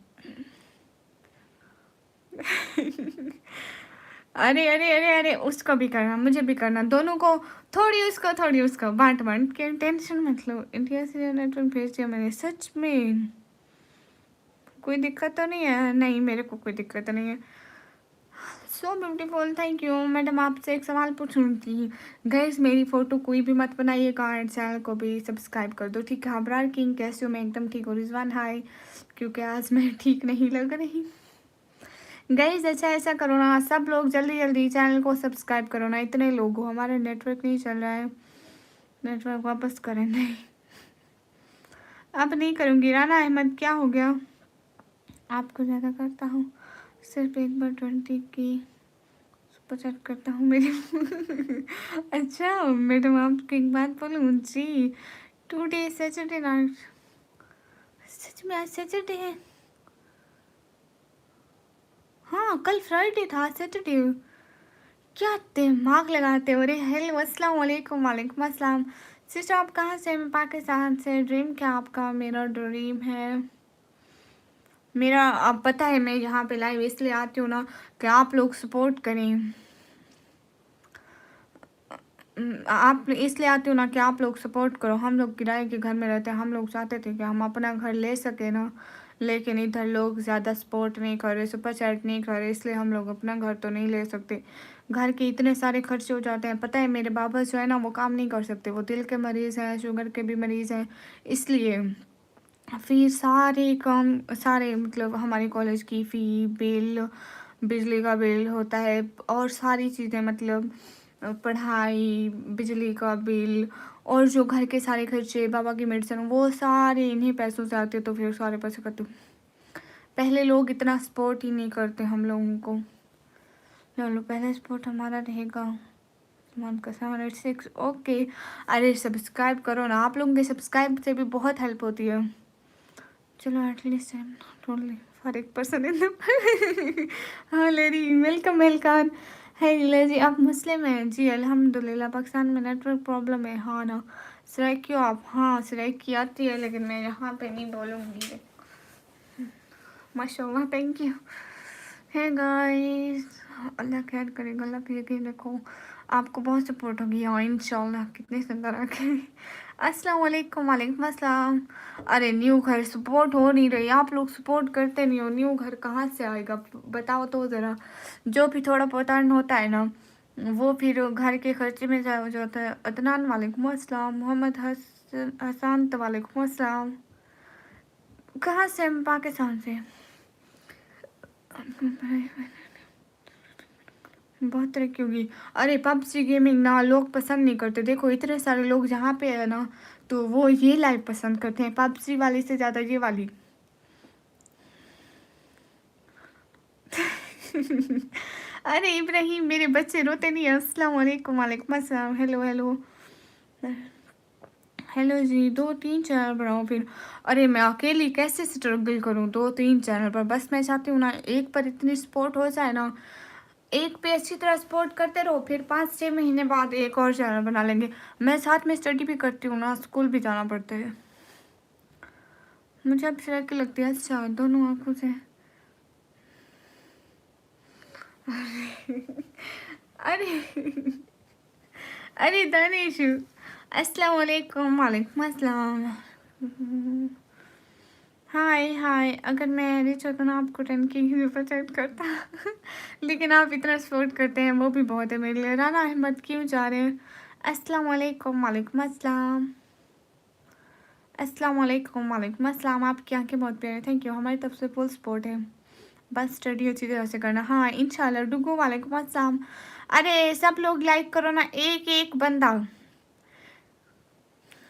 Speaker 1: अरे उसको भी करना मुझे भी करना दोनों को। थोड़ी उसको बांट बांट के टेंशन मत लो। इंडिया से नेटवर्क भेज दिया मैंने। सच में कोई दिक्कत तो नहीं है? नहीं मेरे को कोई दिक्कत नहीं है। So beautiful thank you. Madam आपसे एक सवाल पूछूंगी। गाइस मेरी फ़ोटो कोई भी मत बनाइएगा एंड चैनल को भी सब्सक्राइब कर दो ठीक है? अबरार किंग कैसे हो? मैं एकदम ठीक हूँ। रिजवान हाय क्योंकि आज मैं ठीक नहीं लग रही। गाइस अच्छा ऐसा करो ना सब लोग जल्दी जल्दी चैनल को सब्सक्राइब करो ना। इतने लोग हो हमारा नेटवर्क नहीं चल रहा है। नेटवर्क वापस करें। नहीं अब नहीं करूँगी। राना अहमद क्या हो गया? आपको ज़्यादा करता हूँ सिर्फ एक बार 20 की सुपर चैट करता हूँ मेरी। अच्छा मैडम आपको एक बात बोलूँ जी। Today Saturday night. सच में आज सैटरडे है? हाँ कल फ्राइडे था सैटरडे। क्या दिमाग लगाते हो? अरे हेलो अस्सलाम वालेकुम। वालेकुम अस्सलाम। सिस्टर आप कहाँ से? मैं पाकिस्तान से। ड्रीम क्या आपका? मेरा ड्रीम है मेरा, अब पता है मैं यहाँ पे लाइव इसलिए आती हूँ ना कि आप लोग सपोर्ट करें। आप इसलिए आती हूँ ना कि आप लोग सपोर्ट करो। हम लोग किराए के घर में रहते हैं, हम लोग चाहते थे कि हम अपना घर ले सके ना, लेकिन इधर लोग ज़्यादा सपोर्ट नहीं कर रहे, सुपर चैट नहीं कर रहे, इसलिए हम लोग अपना घर तो नहीं ले सकते। घर के इतने सारे खर्चे हो जाते हैं। पता है मेरे बाबा जो है ना वो काम नहीं कर सकते, वो दिल के मरीज़ हैं, शुगर के भी मरीज़ हैं, इसलिए फिर सारे काम, सारे मतलब हमारे कॉलेज की फ़ी, बिल, बिजली का बिल होता है और सारी चीज़ें, मतलब पढ़ाई, बिजली का बिल और जो घर के सारे खर्चे, बाबा की मेडिसिन, वो सारे इन्हीं पैसों से आते, तो फिर सारे पैसे करते। पहले लोग इतना सपोर्ट ही नहीं करते हम लोगों को। चलो पहले सपोर्ट हमारा रहेगा। मन का 786 ओके। अरे सब्सक्राइब करो ना, आप लोगों के सब्सक्राइब से भी बहुत हेल्प होती है। चलो एटलीस्ट टोटली फॉर एक पर्सन इन द हाँ लेडी वेलकम वेलकम। है लीला जी आप मुस्लिम हैं? जी अल्हम्दुलिल्लाह। पाकिस्तान में नेटवर्क प्रॉब्लम है हाँ ना। सराय क्यों आप? हाँ सराय की आती है लेकिन मैं यहाँ पे नहीं बोलूँगी। माशाल्लाह थैंक यू। है गाइस अल्लाह खैर करेगा, अल्लाह के यकीन रखो, आपको बहुत सपोर्ट होगी हाँ इंशाल्लाह। कितने सुंदर आके अस्सलाम वालेकुम। वालेकुम अस्सलाम। अरे न्यू घर सपोर्ट हो नहीं रही, आप लोग सपोर्ट करते नहीं हो, न्यू घर कहाँ से आएगा बताओ तो ज़रा। जो भी थोड़ा बहुत अर्न होता है ना वो फिर घर के खर्चे में जाता है। अदनान वालेकुम अस्सलाम। मोहम्मद हसन तो वालेकुम अस्सलाम। कहाँ से? हम पाकिस्तान से। बहुत तरक्की होगी। अरे पबजी गेमिंग ना लोग पसंद नहीं करते, देखो इतने सारे लोग जहाँ पे है ना तो वो ये लाइव पसंद करते हैं, पबजी वाली से ज़्यादा ये वाली। अरे इब्राहिम मेरे बच्चे रोते नहीं है। अस्सलाम वालेकुम। वालेकुम अस्सलाम। हेलो हेलो हेलो जी। 2-3 चैनल बनाओ फिर। अरे मैं अकेली कैसे स्ट्रगल करूँ 2-3 चैनल पर? बस मैं चाहती हूँ ना एक पर इतनी सपोर्ट हो जाए ना, एक पे अच्छी तरह सपोर्ट करते रहो, फिर 5-6 महीने बाद एक और चैनल बना लेंगे। मैं साथ में स्टडी भी करती हूँ ना, स्कूल भी जाना पड़ता है मुझे। अब शरारत लगती है। अच्छा दोनों आँखों से। अरे अरे दानिश अस्सलाम वालेकुम। वालेकुम अस्सलाम। हाय हाय। अगर मैं रिच होता ना आपको 10K की सुपर चैट करता लेकिन आप इतना सपोर्ट करते हैं वो भी बहुत है मेरे लिए। राना अहमद क्यों जा रहे हैं? अस्सलाम वालेकुम। वालेकुम अस्सलाम। अस्सलाम वालेकुम। वालेकुम अस्सलाम। आपकी आंखें बहुत प्यारे, थैंक यू। हमारी तरफ से फुल सपोर्ट है, बस स्टडी अच्छी तरह से करना। हाँ इंशाल्लाह। डुगू वालेकुम अस्सलाम। अरे सब लोग लाइक करो ना, एक एक बंदा,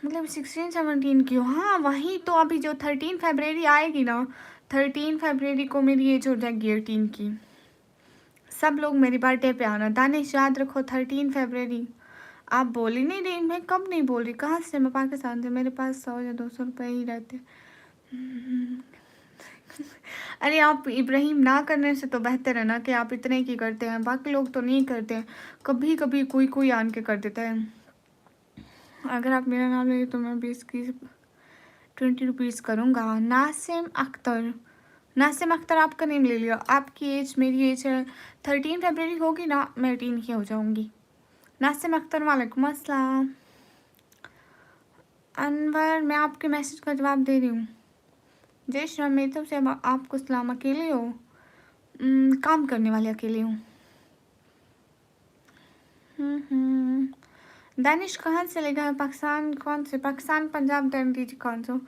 Speaker 1: मतलब 16-17 की हो। हाँ वहीं तो अभी जो 13 फरवरी आएगी ना, 13 फरवरी को मेरी एज हो जाएगी 18 की। सब लोग मेरी बर्थडे पे आना। दानिश याद रखो 13 फरवरी। आप बोल ही नहीं रही, मैं कब नहीं बोल रही? कहाँ से? मैं पाकिस्तान से, मेरे पास 100 या 200 रुपये ही रहते। अरे आप इब्राहिम ना करने से तो बेहतर है ना कि आप इतने की करते हैं, बाकी लोग तो नहीं करते हैं, कभी कभी कोई कोई आन के कर देता है। अगर आप मेरा नाम ले तो मैं 20 की 20 रुपीज़ करूँगा। नासिम अख्तर। नासिम अख्तर आपका नेम ले लिया। आपकी एज मेरी एज है, 13 फरवरी होगी ना मैं 18 की हो जाऊँगी। नासिम अख्तर वालेकुम अस्सलाम। अनवर मैं आपके मैसेज का जवाब दे रही हूँ। जय श्री राम। मेरी तरफ से आपको सलाम। अकेले हो? काम करने वाले अकेले हूँ। दानिश कहाँ से लेगा? पाकिस्तान कौन से? पाकिस्तान पंजाब दीजिए कौन सा?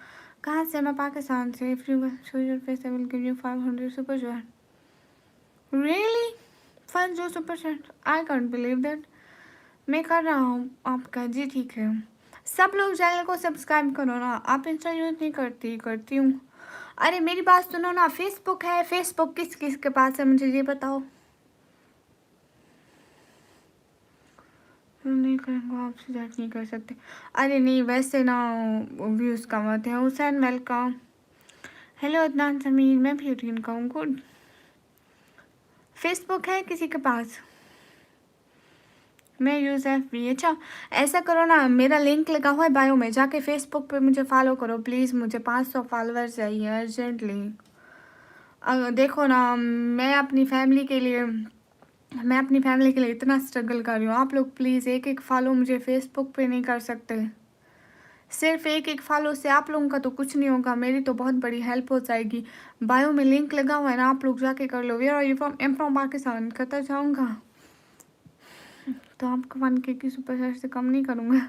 Speaker 1: कहाँ से? मैं पाकिस्तान से। If you show your face I will give you 500 super chat. Really 500 super chat? I can't believe that. मैं कर रहा हूँ आपका जी ठीक है। सब लोग चैनल को सब्सक्राइब करो ना। आप इंस्टा यूज़ नहीं करती? करती हूँ। अरे मेरी बात सुनो ना, फेसबुक है, फेसबुक किस किस के पास है मुझे ये बताओ। नहीं करेंगे आपसे चैट नहीं कर सकते। अरे नहीं वैसे ना व्यूज़ कम आते हैं। हुसैन वेलकम। हेलो अदनान समीर। मैं भी रूटीन का हूँ। गुड। फेसबुक है किसी के पास? मैं यूज़ FB। अच्छा ऐसा करो ना, मेरा लिंक लगा हुआ है बायो में, जाके फेसबुक पे मुझे फॉलो करो प्लीज़, मुझे 500 फॉलोअर्स चाहिए अर्जेंटली। देखो ना, मैं अपनी फैमिली के लिए इतना स्ट्रगल कर रही हूँ, आप लोग प्लीज़ एक एक फॉलो मुझे फेसबुक पे नहीं कर सकते। सिर्फ एक एक फॉलो से आप लोगों का तो कुछ नहीं होगा, मेरी तो बहुत बड़ी हेल्प हो जाएगी। बायो में लिंक लगा हुआ है ना, आप लोग जाके कर लो। Where are you from? Am from Pakistan. Qatar जाऊँगा तो आपको 1K की सुपर चैट से कम नहीं करूँगा।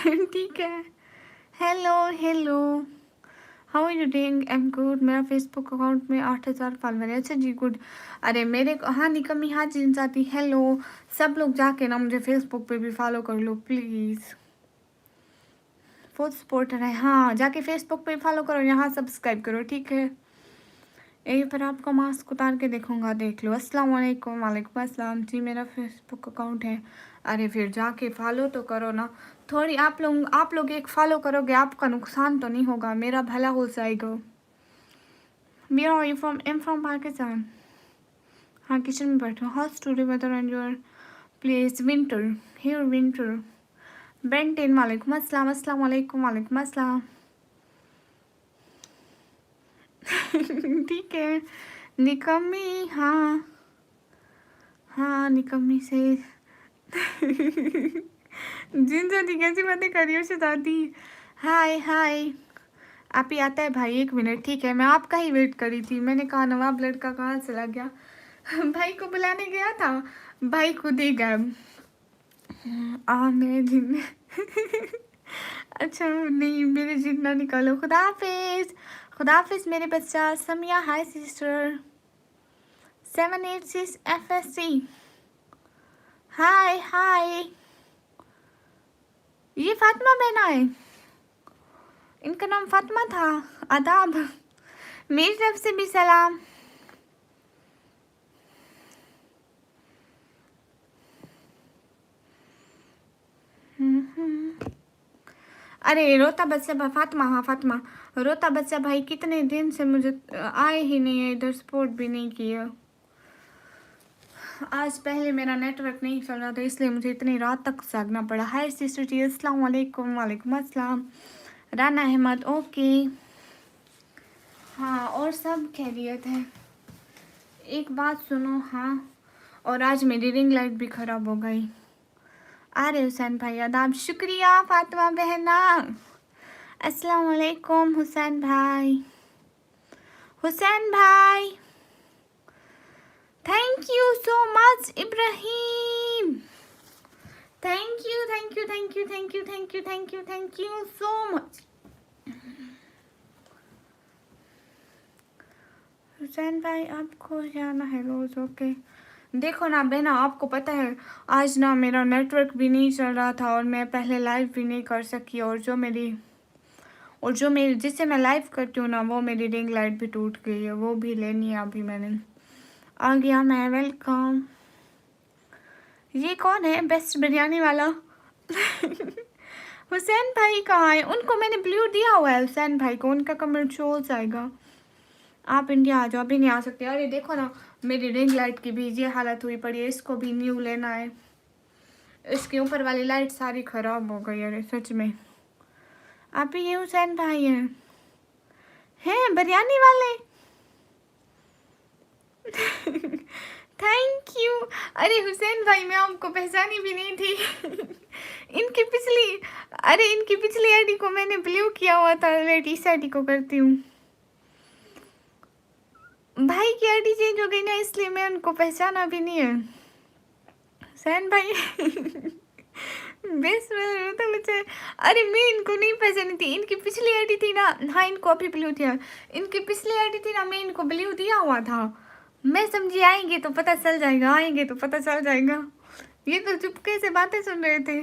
Speaker 1: ठीक है। Hello hello, how are you doing? I am good. मेरा फेसबुक अकाउंट में 8000 फॉलोवर है। अच्छा जी गुड। अरे मेरे हाँ निकम्मी, हाँ जी इंसाती, हेलो। सब लोग जाके ना मुझे फेसबुक पे भी फॉलो कर लो प्लीज़। फुल सपोर्टर है, हाँ जाके फेसबुक पे फॉलो करो, यहाँ सब्सक्राइब करो, ठीक है। यहीं पर आपका मास्क उतार के देखूंगा, देख लो। अस्सलाम वालेकुम। वालेकुम अस्सलाम जी, मेरा फेसबुक अकाउंट है। अरे फिर जाके फॉलो तो करो ना थोड़ी। आप लोग एक फॉलो करोगे, आपका नुकसान तो नहीं होगा, मेरा भला हो जाएगा। Where are you from? Am from Pakistan. हाँ किचन में बैठो। How's today weather and your place? Winter here, winter. बेंटेन वालेकुम अस्सलाम। अस्सलाम वालेकुम। वालेकुम अस्सलाम। ठीक है निकम्मी, हाँ हाँ निकम्मी से। जिन जाती कैसी बातें कर रही हो शहजादी? हाय हाय। आप ही आता है भाई, 1 मिनट, ठीक है। मैं आपका ही वेट करी थी, मैंने कहा नवाब लड़का कहाँ चला गया। भाई को बुलाने गया था, भाई खुद ही गायब। मैं जिन अच्छा नहीं, मेरे जितना निकालो। खुदा हाफिज, खुदा हाफिज मेरे बच्चा। समिया हाय सिस्टर। 786 FSC। हाय हाय। ये फातिमा बहना है, इनका नाम फातिमा था। आदाब, मेरी तरफ से भी सलाम। अरे रोता बच्चा फातिमा, हाँ फातिमा। रोता बच्चा भाई कितने दिन से मुझे आए ही नहीं है इधर, सपोर्ट भी नहीं किया। आज पहले मेरा नेटवर्क नहीं चल रहा था, इसलिए मुझे इतनी रात तक जागना पड़ा। हाय सिस्टर जी, अस्सलाम वालेकुम। वालेकुम अस्सलाम। राना अहमद, ओके। हाँ और सब खैरियत है। एक बात सुनो, हाँ और आज मेरी रिंग लाइट भी ख़राब हो गई। अरे हुसैन भाई आदाब, शुक्रिया फातिमा बहना। अस्सलाम वालेकुम हुसैन भाई। हुसैन भाई thank you so much. Ibrahim thank you thank you thank you thank you thank you thank you thank you so much. Hussain भाई आपको जाना है रोज़, ओके। देखो ना बहना, आपको पता है आज ना मेरा नेटवर्क भी नहीं चल रहा था और मैं पहले लाइव भी नहीं कर सकी, और जो मेरी जिससे मैं लाइव करती हूँ ना, वो मेरी रिंग लाइट भी टूट गई है, वो भी लेनी है अभी मैंने। आ गया मैं, वेलकम। ये कौन है बेस्ट बिरयानी वाला? हुसैन भाई कहाँ है? उनको मैंने ब्लू दिया हुआ है हुसैन भाई को, उनका कमेंट शो हो जाएगा। आप इंडिया आ जाओ, अभी नहीं आ सकते। अरे देखो ना मेरी रिंग लाइट की भी ये हालत हुई पड़ी है, इसको भी न्यू लेना है। इसके ऊपर वाली लाइट सारी ख़राब हो गई। अरे सच में आप ही ये हुसैन भाई हैं बिरयानी वाले? Thank you. अरे हुसैन भाई मैं आपको पहचानी भी नहीं थी। इनकी पिछली आईडी को मैंने ब्लू किया हुआ था, वेट इस आईडी को करती हूँ। भाई की आईडी चेंज हो गई ना, इसलिए मैं उनको पहचाना भी नहीं है। हुसैन भाई बेस्ट तो मुझे, अरे मैं इनको नहीं पहचानी थी। इनकी पिछली आईडी थी ना, हाँ इनको अभी ब्लू दिया। इनकी पिछली आईडी थी ना, मैं इनको ब्लू दिया हुआ था। मैं समझी आएंगे तो पता चल जाएगा, आएंगे तो पता चल जाएगा। ये तो चुपके से बातें सुन रहे थे।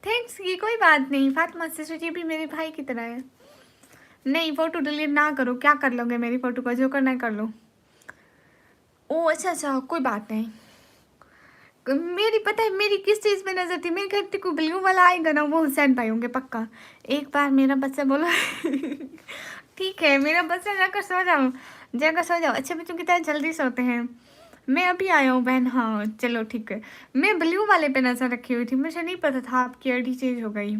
Speaker 1: थैंक्स की कोई बात नहीं। फातिमा सिस्टर जी भी मेरे भाई की तरह है। नहीं फ़ोटो डिलीट ना करो, क्या कर लोगे मेरी फ़ोटो का? जो करना है कर लो। ओ अच्छा अच्छा कोई बात नहीं। मेरी पता है मेरी किस चीज़ में नज़र थी, मेरे घर को ब्लू वाला आएगा ना, वो हुसैन भाई होंगे पक्का। एक बार मेरा बच्चा बोला ठीक है मेरा बच्चा जाकर सो जाओ, जाकर सो जाओ। अच्छे बच्चों की तरह जल्दी सोते हैं। मैं अभी आया हूँ बहन। हाँ चलो ठीक है। मैं ब्लू वाले पे नजर रखी हुई थी, मुझे नहीं पता था आपकी आईडी चेंज हो गई।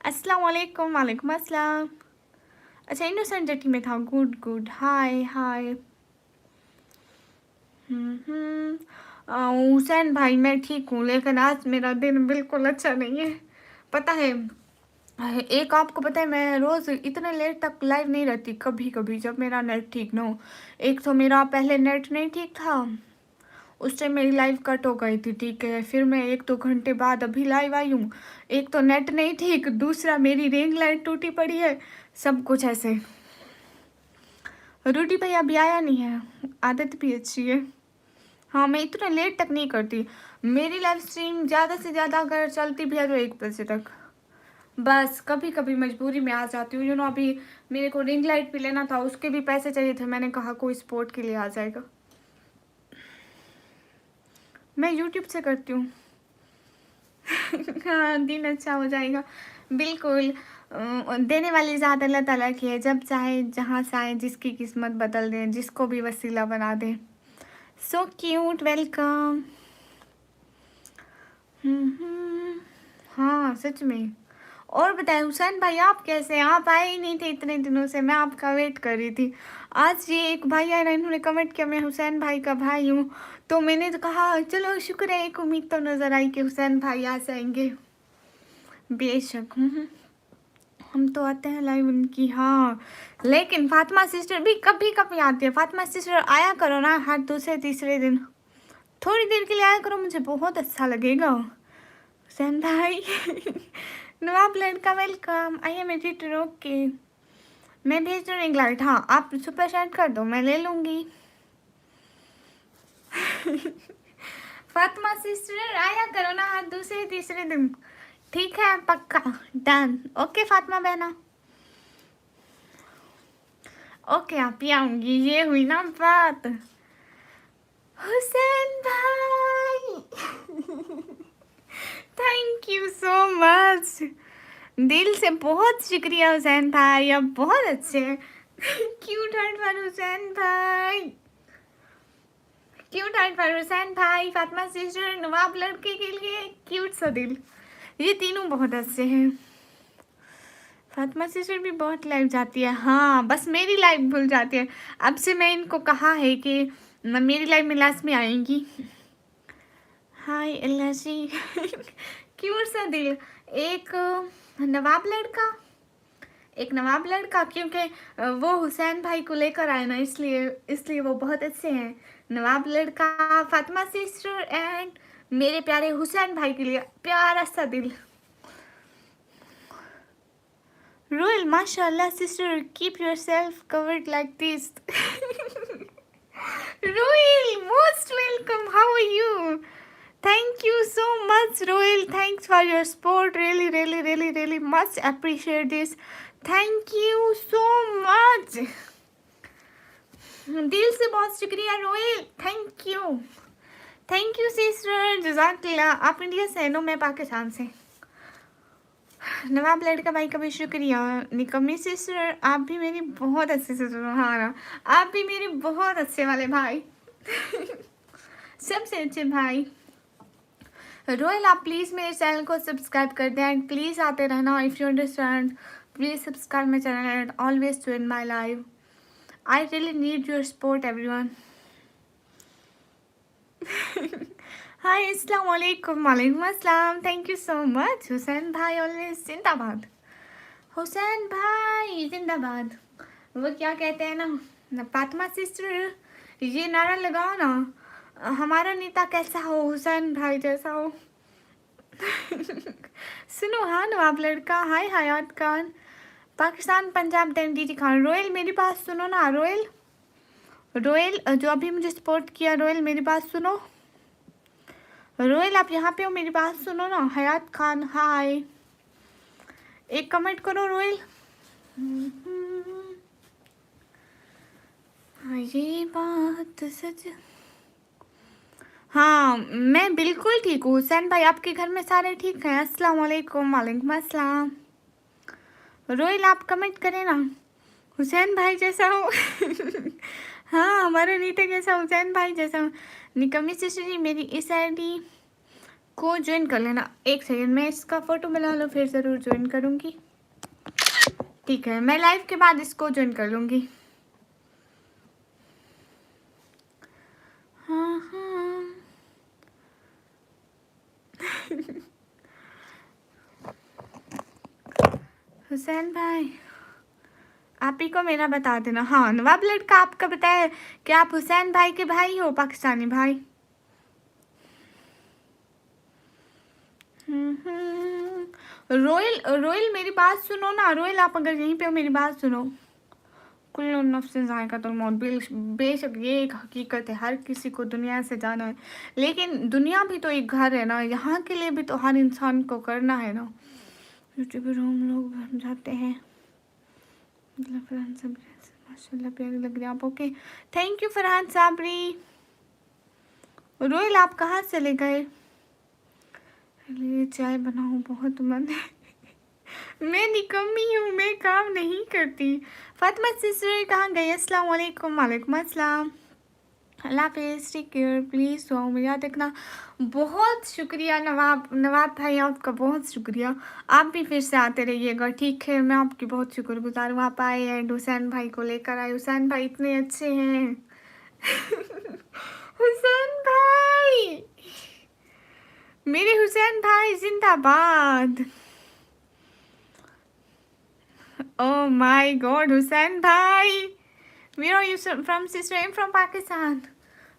Speaker 1: अस्सलाम वालेकुम। वालेकुम अस्सलाम। अच्छा इनोसेंट जटी में था। Good good. Hi hi. Hussain भाई मैं ठीक हूँ, लेकिन आज मेरा दिन बिल्कुल अच्छा नहीं है। पता है, एक आपको पता है मैं रोज़ इतने लेट तक लाइव नहीं रहती, कभी कभी जब मेरा नेट ठीक ना हो। एक तो मेरा पहले नेट नहीं ठीक था, उस टाइम मेरी लाइव कट हो गई थी, ठीक है। फिर मैं 1-2 घंटे बाद अभी लाइव आई हूँ। एक तो नेट नहीं ठीक, दूसरा मेरी रिंग लाइट टूटी पड़ी है, सब कुछ ऐसे। रूटी भाई अभी आया नहीं है, आदत भी अच्छी है। हाँ मैं इतना लेट तक नहीं करती, मेरी लाइव स्ट्रीम ज़्यादा से ज़्यादा अगर चलती भी है तो 1 बजे तक। बस कभी कभी मजबूरी में आ जाती हूँ। अभी मेरे को रिंग लाइट भी लेना था, उसके भी पैसे चाहिए थे, मैंने कहा कोई स्पोर्ट के लिए आ जाएगा। मैं यूट्यूब से करती हूँ। हाँ दिन अच्छा हो जाएगा बिल्कुल। देने वाली ज़्यादा अल्लाह ताला की है, जब चाहे जहाँ चाहे जिसकी किस्मत बदल दे, जिसको भी वसीला बना दे। So cute, welcome. हाँ सच में। और बताएं हुसैन भाई आप कैसे हैं? आप आए ही नहीं थे इतने दिनों से, मैं आपका वेट कर रही थी। आज ये एक भाई आया, इन्होंने कमेंट किया मैं हुसैन भाई का भाई हूँ, तो मैंने तो कहा चलो शुक्र है, एक उम्मीद तो नज़र आई कि हुसैन भाई आ जाएंगे। बेशक। हम तो आते हैं लाइव उनकी। हाँ लेकिन फातिमा सिस्टर भी कभी कभी आती है। फातिमा सिस्टर आया करो ना हर दूसरे तीसरे दिन, थोड़ी देर के लिए आया करो, मुझे बहुत अच्छा लगेगा। हुसैन भाई नवाब लड़का वेलकम। आइए मैं ट्विटर। ओके मैं भेज रही हूँ लाइट। हाँ आप सुपर चैट कर दो, मैं ले लूँगी। फातिमा सिस्टर आया करो ना हर दूसरे तीसरे दिन, ठीक है पक्का डन। ओके फातिमा बहना, ओके आप ही आऊँगी, ये हुई ना बात। हुसैन भाई थैंक यू सो मच, दिल से बहुत शुक्रिया हुसैन भाई, आप बहुत अच्छे हैं। क्यूट हार्ट फॉर हुसैन भाई, क्यूट हार्ट फॉर हुसैन भाई, फातिमा सिस्टर, नवाब लड़के के लिए क्यूट सा दिल, ये तीनों बहुत अच्छे हैं। फातिमा सिस्टर भी बहुत लाइव जाती है। हाँ बस मेरी लाइव भूल जाती है। अब से मैं इनको कहा है कि मेरी लाइव में लास्ट में आएंगी। हाय अल्लाह जी। क्यूट सा दिल। एक नवाब लड़का, एक नवाब लड़का, क्योंकि वो हुसैन भाई को लेकर आए ना, इसलिए इसलिए वो बहुत अच्छे हैं। नवाब लड़का, फातिमा सिस्टर एंड मेरे प्यारे हुसैन भाई के लिए प्यारा सा दिल। रोयल माशाल्लाह sister, keep yourself covered like this. Royal most welcome, how are you? Thank you so much, Royal. Thanks for your support. Really, really, really, really much appreciate this. Thank you so much. दिल से बहुत शुक्रिया royal, thank you, thank you sister, जज़ाकल्लाह। आप India से हैं, no मैं पाकिस्तान से। नवाब लड़का भाई का भी शुक्रिया। निकम्मी सिस्टर आप भी मेरी बहुत अच्छी सिस्टर हो। हाँ ना, आप भी मेरे बहुत अच्छे वाले भाई। सबसे अच्छे भाई। रोयल आप प्लीज़ मेरे चैनल को सब्सक्राइब कर दें एंड प्लीज़ आते रहना। If you understand please subscribe my channel and always tune in my live. I really need your support everyone. Hi अस्सलाम वालेकुम। वालेकुम अस्सलाम, thank you so much. Hussain भाई ऑलवेज जिंदाबाद, हुसैन भाई जिंदाबाद। वो क्या कहते हैं ना फातिमा सिस्टर, ये नारा लगाओ ना, हमारा नेता कैसा हो, हुसैन भाई जैसा हो। सुनो हाँ नवाब लड़का, हाय हयात खान, पाकिस्तान पंजाब डी खान। रोयल मेरी बात सुनो ना, रोयल रोयल जो अभी मुझे सपोर्ट किया, रोयल मेरी बात सुनो। रोयल आप यहाँ पे हो, मेरी बात सुनो ना। हयात खान हाय, एक कमेंट करो रोयल। ये बात सच। हाँ मैं बिल्कुल ठीक हूँ हुसैन भाई, आपके घर में सारे ठीक हैं? अस्सलाम वालेकुम। वालेकुम अस्सलाम। रोयल आप कमेंट करें ना, हुसैन भाई जैसा हो। हाँ हमारा नीटे कैसा हुसैन भाई जैसा। निकम्मी सिस्टर जी मेरी इस आईडी को ज्वाइन कर लेना। एक सेकंड मैं इसका फ़ोटो बना लो फिर ज़रूर ज्वाइन करूँगी। ठीक है मैं लाइव के बाद इसको ज्वाइन कर लूँगी। हाँ हाँ हुसैन भाई आप ही को मेरा बता देना। हाँ नवाब लड़का आपका बताया कि आप हुसैन भाई के भाई हो, पाकिस्तानी भाई। रोयल रोयल मेरी बात सुनो ना। रोयल आप अगर यहीं पे हो मेरी बात सुनो। कुल्लू नफ्सिन ज़ायक़ातुल मौत, बेशक ये एक हकीकत है, हर किसी को दुनिया से जाना है, लेकिन दुनिया भी तो एक घर है ना, यहाँ के लिए भी तो हर इंसान को करना है ना। यूट्यूबर हम लोग बन जाते हैं। फरहान सबरी माशाल्लाह प्यारी लग रही आप। Okay thank you Farhan Sabri. Royal आप कहाँ चले गए? चाय बनाऊँ बहुत मन है मैं निकम्मी हूँ, मैं काम नहीं करती। फातिमा सिस्टर कहाँ गई? अस्सलाम वालेकुम। वालेकुम अस्सलाम। अल्लाह हाफिज़, टेक केयर, प्लीज़ दुआ में याद रखना। बहुत शुक्रिया नवाब भाई आपका बहुत शुक्रिया। आप भी फिर से आते रहिएगा ठीक है। मैं आपकी बहुत शुक्रगुजार हूँ। आप आए एंड हुसैन भाई को लेकर आए। हुसैन भाई इतने अच्छे हैं हुसैन भाई मेरे हुसैन भाई जिंदाबाद। ओह माय गॉड हुसैन भाई, where are you from sister? I am from Pakistan.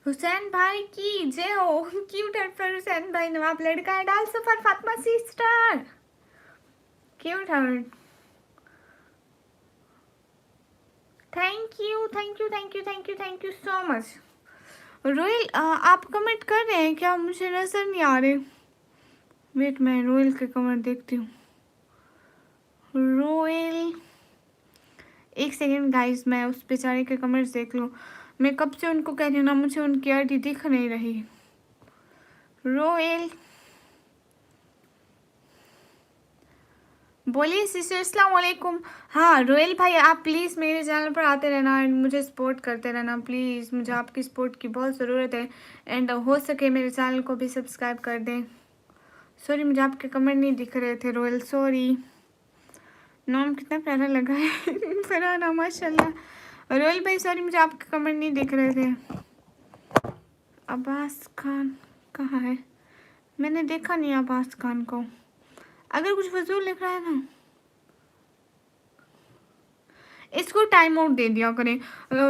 Speaker 1: Hussain भाई की जय हो। क्यूट है पर हुसैन भाई नवाब लड़का है। डाल सफर फातिमा सिस्टर क्यूट है। Thank you thank you thank you thank you thank you so much. Royal आप कमेंट कर रहे हैं क्या? मुझे नज़र नहीं आ रहे। वेट मैं रोयल के कमेंट देखती हूँ। रोयल एक सेकेंड गाइस, मैं उस बेचारे के कमेंट्स देख लूँ। मैं कब से उनको कह रही हूँ ना, मुझे उनकी आईडी दिख नहीं रही। रोयल बोलिए सिस्टर अस्सलाम वालेकुम। हाँ रोयल भाई आप प्लीज़ मेरे चैनल पर आते रहना एंड मुझे सपोर्ट करते रहना प्लीज़। मुझे आपकी सपोर्ट की बहुत ज़रूरत है एंड हो सके मेरे चैनल को भी सब्सक्राइब कर दें। सॉरी मुझे आपके कमेंट नहीं दिख रहे थे रोयल, सॉरी। नाम कितना प्यारा लगा है फरहाना माशाल्लाह। रोयल भाई सॉरी मुझे आपके कमेंट नहीं दिख रहे थे। अब्बास खान कहाँ है? मैंने देखा नहीं अब्बास खान को। अगर कुछ फजूल लिख रहा है ना इसको टाइम आउट दे दिया करें।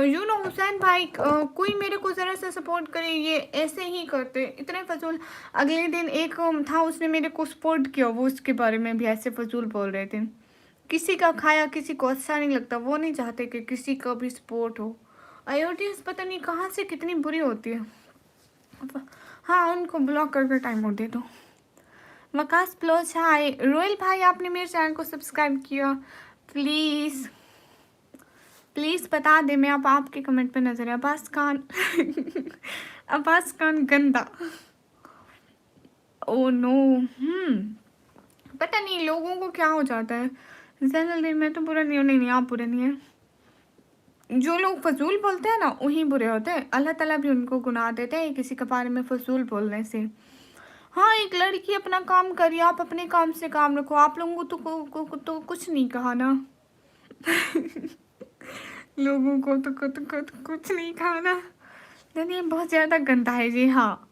Speaker 1: यू नो हुसैन भाई कोई मेरे को ज़रा सा सपोर्ट करे, ये ऐसे ही करते इतने फजूल। अगले दिन एक था उसने मेरे को सपोर्ट किया, वो उसके बारे में भी ऐसे फजूल बोल रहे थे। किसी का खाया किसी को अच्छा नहीं लगता, वो नहीं चाहते कि किसी का भी सपोर्ट हो। IOTs पता नहीं कहाँ से कितनी बुरी होती है। हाँ उनको ब्लॉक करके टाइम आउट दे दो। वकास प्लोच हाय। रोयल भाई आपने मेरे चैनल को सब्सक्राइब किया प्लीज़ प्लीज़ बता दे। मैं अब आपके कमेंट पे नजर है। अब्बास खान अब्बास खान गंदा। ओ नो पता नहीं लोगों को क्या हो जाता है। जैनल मैं तो बुरा नहीं हूँ। नहीं आप बुरे नहीं हैं। जो लोग फजूल बोलते हैं ना वही बुरे होते हैं। अल्लाह ताला भी उनको गुनाह देते हैं किसी के बारे में फजूल बोलने से। हाँ एक लड़की अपना काम करिए, आप अपने काम से काम रखो। आप लोगों को तो कुछ नहीं कहा ना लोगों को तो कुछ नहीं कहा ना। ये बहुत ज़्यादा गंदा है जी। हाँ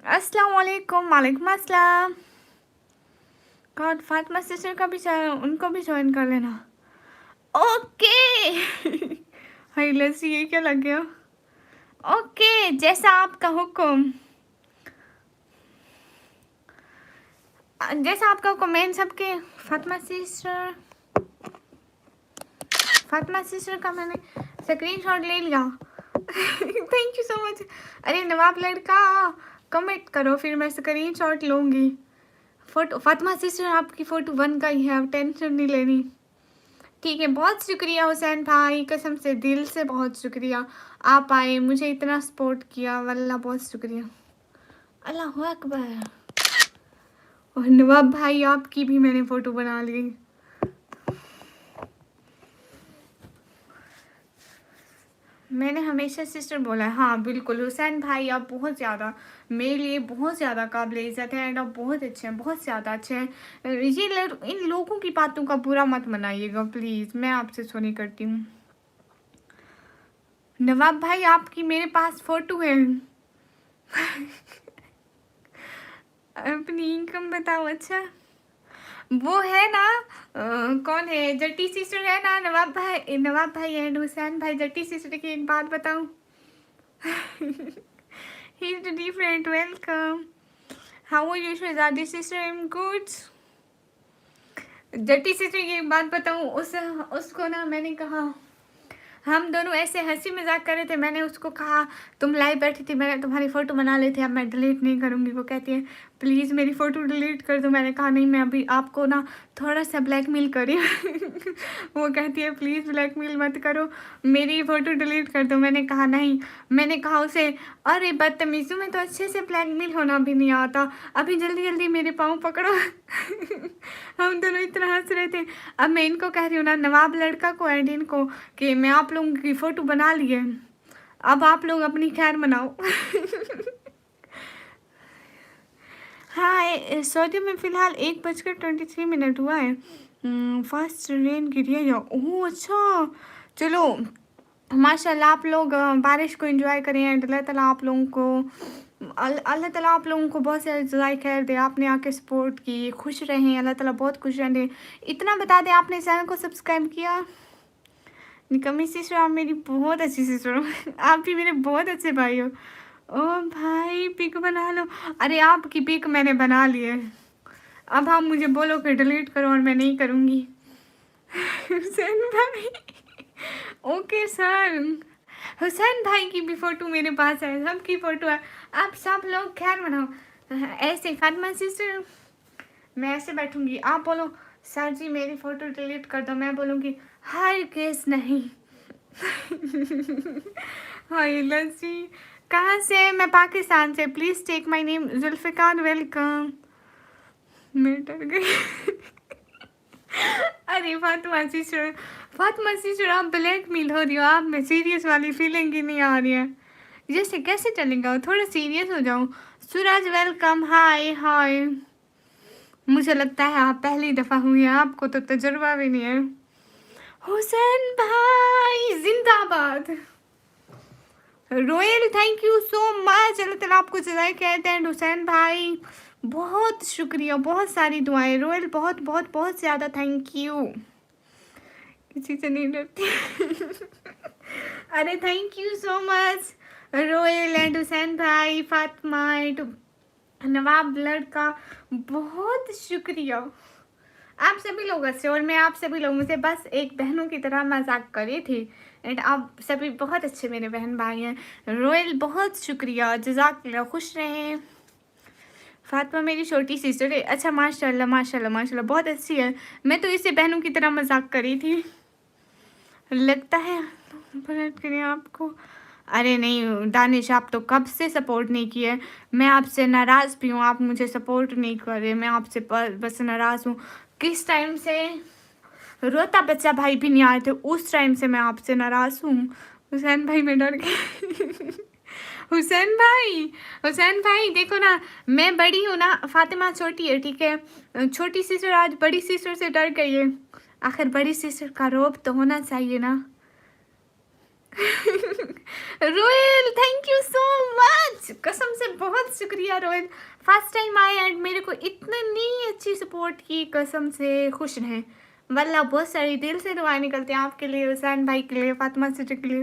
Speaker 1: अस्सलाम वालेकुम। वालेकुम अस्सलाम। गॉड फातिमा सिस्टर का भी उनको भी ज्वाइन कर लेना। ओके हाय लसी ये क्या लग गया? ओके जैसा आपका हुक्म, जैसा आपका हुक्म। मैं सबके फातिमा सिस्टर का मैंने स्क्रीनशॉट ले लिया थैंक यू सो मच। अरे नवाब लड़का कमेंट करो फिर मैं स्क्रीनशॉट लूँगी। फ़ोटो फातिमा सिस्टर आपकी फ़ोटो 1 का ही है, अब टेंशन नहीं लेनी। ठीक है बहुत शुक्रिया हुसैन भाई, कसम से दिल से बहुत शुक्रिया। आप आए मुझे इतना सपोर्ट किया, वल्लाह बहुत शुक्रिया। अल्लाह अकबर। और नवाब भाई आपकी भी मैंने फ़ोटो बना ली। मैंने हमेशा सिस्टर बोला है। हाँ बिल्कुल हुसैन भाई, आप बहुत ज़्यादा मेरे लिए बहुत ज़्यादा काबिल इज़्ज़त है एंड आप बहुत अच्छे हैं, बहुत ज़्यादा अच्छे हैं। इन लोगों की बातों का बुरा मत मनाइएगा प्लीज़, मैं आपसे सुनी करती हूँ। नवाब भाई आपकी मेरे पास फ़ोटो है। अपनी इनकम बताओ। अच्छा वो है ना, कौन है, जट्टी सिस्टर है ना, नवाब भाई एंड हुसैन भाई जट्टी सिस्टर की एक बात बताऊँ। He's the different. Welcome. How are you, Shahzadi sister? I'm good. Jatti sister की एक बात बताऊँ, उसको ना मैंने कहा, हम दोनों ऐसे हंसी मजाक कर रहे थे, मैंने उसको कहा तुम लाइव बैठी थी, मैंने तुम्हारी फ़ोटो बना ली थी, अब मैं डिलीट नहीं करूँगी। वो कहती है प्लीज़ मेरी फ़ोटो डिलीट कर दो। मैंने कहा नहीं, मैं अभी आपको ना थोड़ा सा ब्लैकमेल करी। वो कहती है प्लीज़ ब्लैकमेल मत करो, मेरी फ़ोटो डिलीट कर दो। मैंने कहा नहीं, मैंने कहा उसे अरे बदतमीज़ों में तो अच्छे से ब्लैकमेल होना भी नहीं आता, अभी जल्दी जल्दी मेरे पाँव पकड़ो। हम दोनों इतना हंस रहे थे। अब मैं इनको कह रही हूँ ना, नवाब लड़का को एंड इनको, कि मैं आप लोगों की फ़ोटो बना ली है, अब आप लोग अपनी खैर मनाओ। हाँ सऊदी में फ़िलहाल 1:23 हुआ है। फर्स्ट रेन गिरी है। ओह अच्छा, चलो माशाल्लाह आप लोग बारिश को एंजॉय करें एंड अल्लाह ताला आप लोगों को अल्लाह ताला आप लोगों को बहुत सारे जज़ाए खैर दे। आपने आके सपोर्ट की, खुश रहें, अल्लाह ताला बहुत खुश रहें। इतना बता दें आपने चैनल को सब्सक्राइब किया। निकम्मी सिस्टर आप मेरी बहुत अच्छी सिस्टर हो। आप भी मेरे बहुत अच्छे भाई हो। ओ भाई पिक बना लो। अरे आपकी पिक मैंने बना ली है, अब आप मुझे बोलो कि डिलीट करो और मैं नहीं करूँगी। हुसैन भाई ओके सर, हुसैन भाई की भी फ़ोटो मेरे पास है, सबकी फ़ोटो है। आप सब लोग खैर मनाओ। ऐसे फातिमा सिस्टर मैं ऐसे बैठूंगी, आप बोलो सर जी मेरी फ़ोटो डिलीट कर दो, मैं बोलूँगी हर केस नहीं। हाय लस्सी कहाँ से? मैं पाकिस्तान से। Please take my name Zulfiqar. Welcome. मैं डर गई। अरे फातिमा सिस्टर आप ब्लैकमेल हो रही हो, आप में सीरियस वाली फीलिंग ही नहीं आ रही है। जैसे कैसे चलेगा, थोड़ा सीरियस हो जाऊँ। सूरज वेलकम। हाय हाय, मुझे लगता है आप पहली दफ़ा हुई हैं, आपको तो तजुर्बा भी नहीं है। हुसैन भाई जिंदाबाद। Royal thank you so much, अल्लाह ताला आपको जज़ाए कहते हैं। हुसैन भाई बहुत शुक्रिया, बहुत सारी दुआएं। रोयल बहुत बहुत बहुत ज़्यादा थैंक यू। किसी से नहीं डरती। अरे thank you so much royal and Hussain भाई, फातिमा एंड नवाब लड़का, बहुत शुक्रिया। आप सभी लोग अच्छे, और मैं आप सभी लोगों से बस एक बहनों की तरह मजाक कर रही थी एंड आप सभी बहुत अच्छे मेरे बहन भाई हैं। रोयल बहुत शुक्रिया, जज़ाकल्लाह, खुश रहें। फातिमा मेरी छोटी सिस्टर है। अच्छा माशाल्लाह माशाल्लाह माशाल्लाह, बहुत अच्छी है। मैं तो इसे बहनों की तरह मजाक कर रही थी। लगता है पलट करें आपको। अरे नहीं दानिश, आप तो कब से सपोर्ट नहीं किए, मैं आपसे नाराज़ भी हूँ, आप मुझे सपोर्ट नहीं कर रहे, मैं आपसे बस नाराज़ हूँ। किस टाइम से रोता बच्चा भाई भी नहीं आए थे, उस टाइम से मैं आपसे नाराज़ हूँ। हुसैन भाई मैं डर गई। हुसैन भाई देखो ना, मैं बड़ी हूँ ना, फातिमा छोटी है, ठीक है। छोटी सिस्टर आज बड़ी सिस्टर से डर गई है, आखिर बड़ी सिस्टर का रोब तो होना चाहिए ना। Royal thank you so much, कसम से बहुत शुक्रिया रोयल। फर्स्ट टाइम आए एंड मेरे को इतनी अच्छी सपोर्ट की, कसम से खुश रहें। वल्ला बहुत सारी दिल से दुआएं निकलती हैं आपके लिए, हुसैन भाई के लिए, फातिमा सिस्टर के लिए।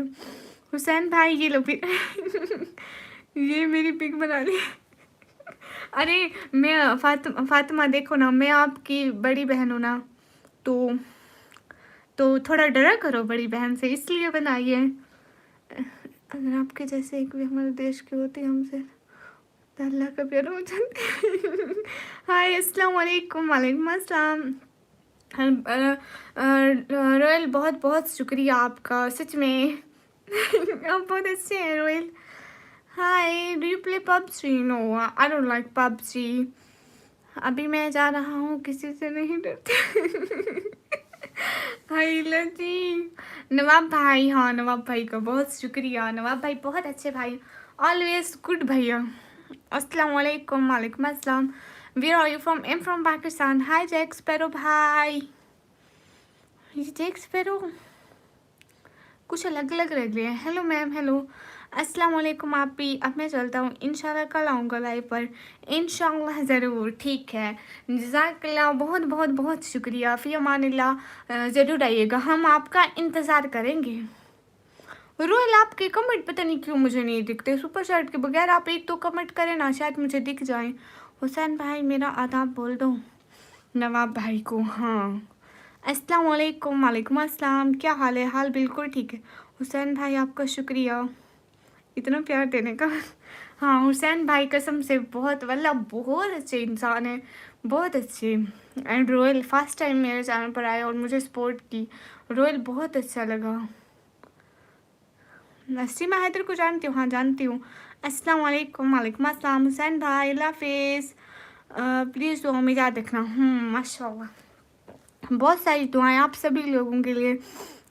Speaker 1: हुसैन भाई ये लो फिर। ये मेरी पिक बना ली। अरे मैं फातिमा देखो ना, मैं आपकी बड़ी बहन हूँ ना, तो थोड़ा डरा करो बड़ी बहन से, इसलिए बनाई है। अगर आपके जैसे एक भी हमारे देश के होते हमसे तो अल्लाह का प्यार हो जाते। हाय अस्सलाम वालेकुम। वालेकुम अस्सलाम। रोयल बहुत बहुत शुक्रिया आपका, सच में। आप बहुत अच्छे हैं Royal. Hi do you play PUBG? No I don't like PUBG. अभी मैं जा रहा हूँ, किसी से नहीं डरती। हेलो जी नवाब भाई। हाँ नवाब भाई का बहुत शुक्रिया। नवाब भाई बहुत अच्छे भाई, ऑलवेज गुड भैया। अस्सलाम वालेकुम। वालेकुम अस्सलाम। Where are you from? Am from Pakistan. Hi Jack Sparrow भाई। ये जैक स्पैरो कुछ अलग अलग लग रहे हैं। Hello ma'am. हेलो अस्सलाम वालेकुम। आप भी। अब मैं चलता हूँ, इंशाल्लाह कल आऊँगा लाइव पर, इंशाल्लाह ज़रूर। ठीक है, जज़ाकल्लाह, बहुत बहुत बहुत शुक्रिया। फ़ी अमानिल्लाह। ज़रूर आइएगा, हम आपका इंतज़ार करेंगे। रोयल आपके कमेंट पता नहीं क्यों मुझे नहीं दिखते, सुपर चैट के बगैर आप एक तो कमेंट करें ना, शायद मुझे दिख जाए। हुसैन भाई मेरा आदाब बोल दो नवाब भाई को। हाँ अस्सलाम वालेकुम। वालेकुम अस्सलाम। क्या हाल है? हाल बिल्कुल ठीक है हुसैन भाई, आपका शुक्रिया इतना प्यार देने का। हाँ हुसैन भाई कसम से बहुत, मतलब बहुत अच्छे इंसान है, बहुत अच्छे। एंड रोयल फर्स्ट टाइम मेरे चैनल पर आए और मुझे सपोर्ट की। रोयल बहुत अच्छा लगा। नसीमा हैदर को जानती हूँ? हाँ जानती हूँ। अस्सलाम वालेकुम। वालेकुम अस्सलाम। हुसैन भाई अल्लाह हाफिज़। प्लीज़ दुआ में याद रखना। माशाल्लाह, बहुत सारी दुआएं आप सभी लोगों के लिए।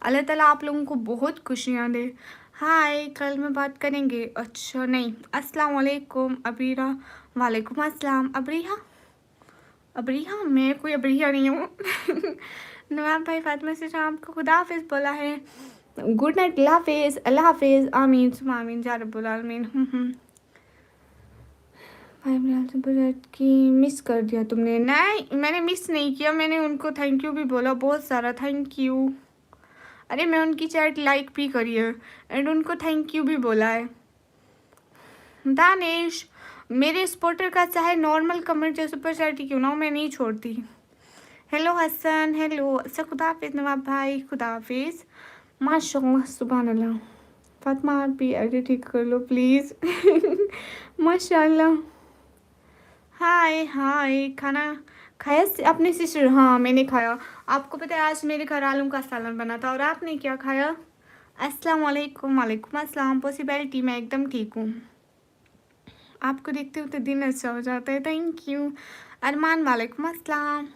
Speaker 1: अल्लाह ताला आप लोगों को बहुत खुशियाँ दे। हाय कल में बात करेंगे। अच्छा नहीं। अस्सलाम वालेकुम अबीरा। वालेकुम अस्सलाम अबरीहा। अबरीहा? मैं कोई अबरीहा नहीं हूँ। नवाब भाई फातिमा से आपको खुदा हाफिज़ बोला है। गुड नाइट, अल्लाह हाफिज़। अल्लाह हाफिज़। आमीन सुमा आमीन या रब्बुल आलमीन। भाई मेरा सुपर की मिस कर दिया तुमने? नहीं मैंने मिस नहीं किया, मैंने उनको थैंक यू भी बोला, बहुत सारा थैंक यू। अरे मैं उनकी चैट लाइक भी करी है एंड उनको थैंक यू भी बोला है। दानिश मेरे सपोर्टर का चाहे नॉर्मल कमेंट या सुपर चैट ही क्यों ना हो, मैं नहीं छोड़ती। हेलो हसन। हेलो अच्छा, खुदा हाफिज़ नवाब भाई, खुदा हाफिज़। माशाल्लाह सुभान अल्लाह। फातिमा आप भी एडिट ठीक कर लो प्लीज़। माशाल्लाह। हाय हाय खाना खाया अपने सिस्टर? हाँ मैंने खाया। आपको पता है आज मेरे घर आलू का सालन बना था, और आपने क्या खाया? अस्सलाम वालेकुम। वालेकुम अस्सलाम। पॉसिबिलिटी मैं एकदम ठीक हूँ, आपको देखते हुए तो दिन अच्छा हो जाता है। थैंक यू अरमान। वालेकुम अस्सलाम।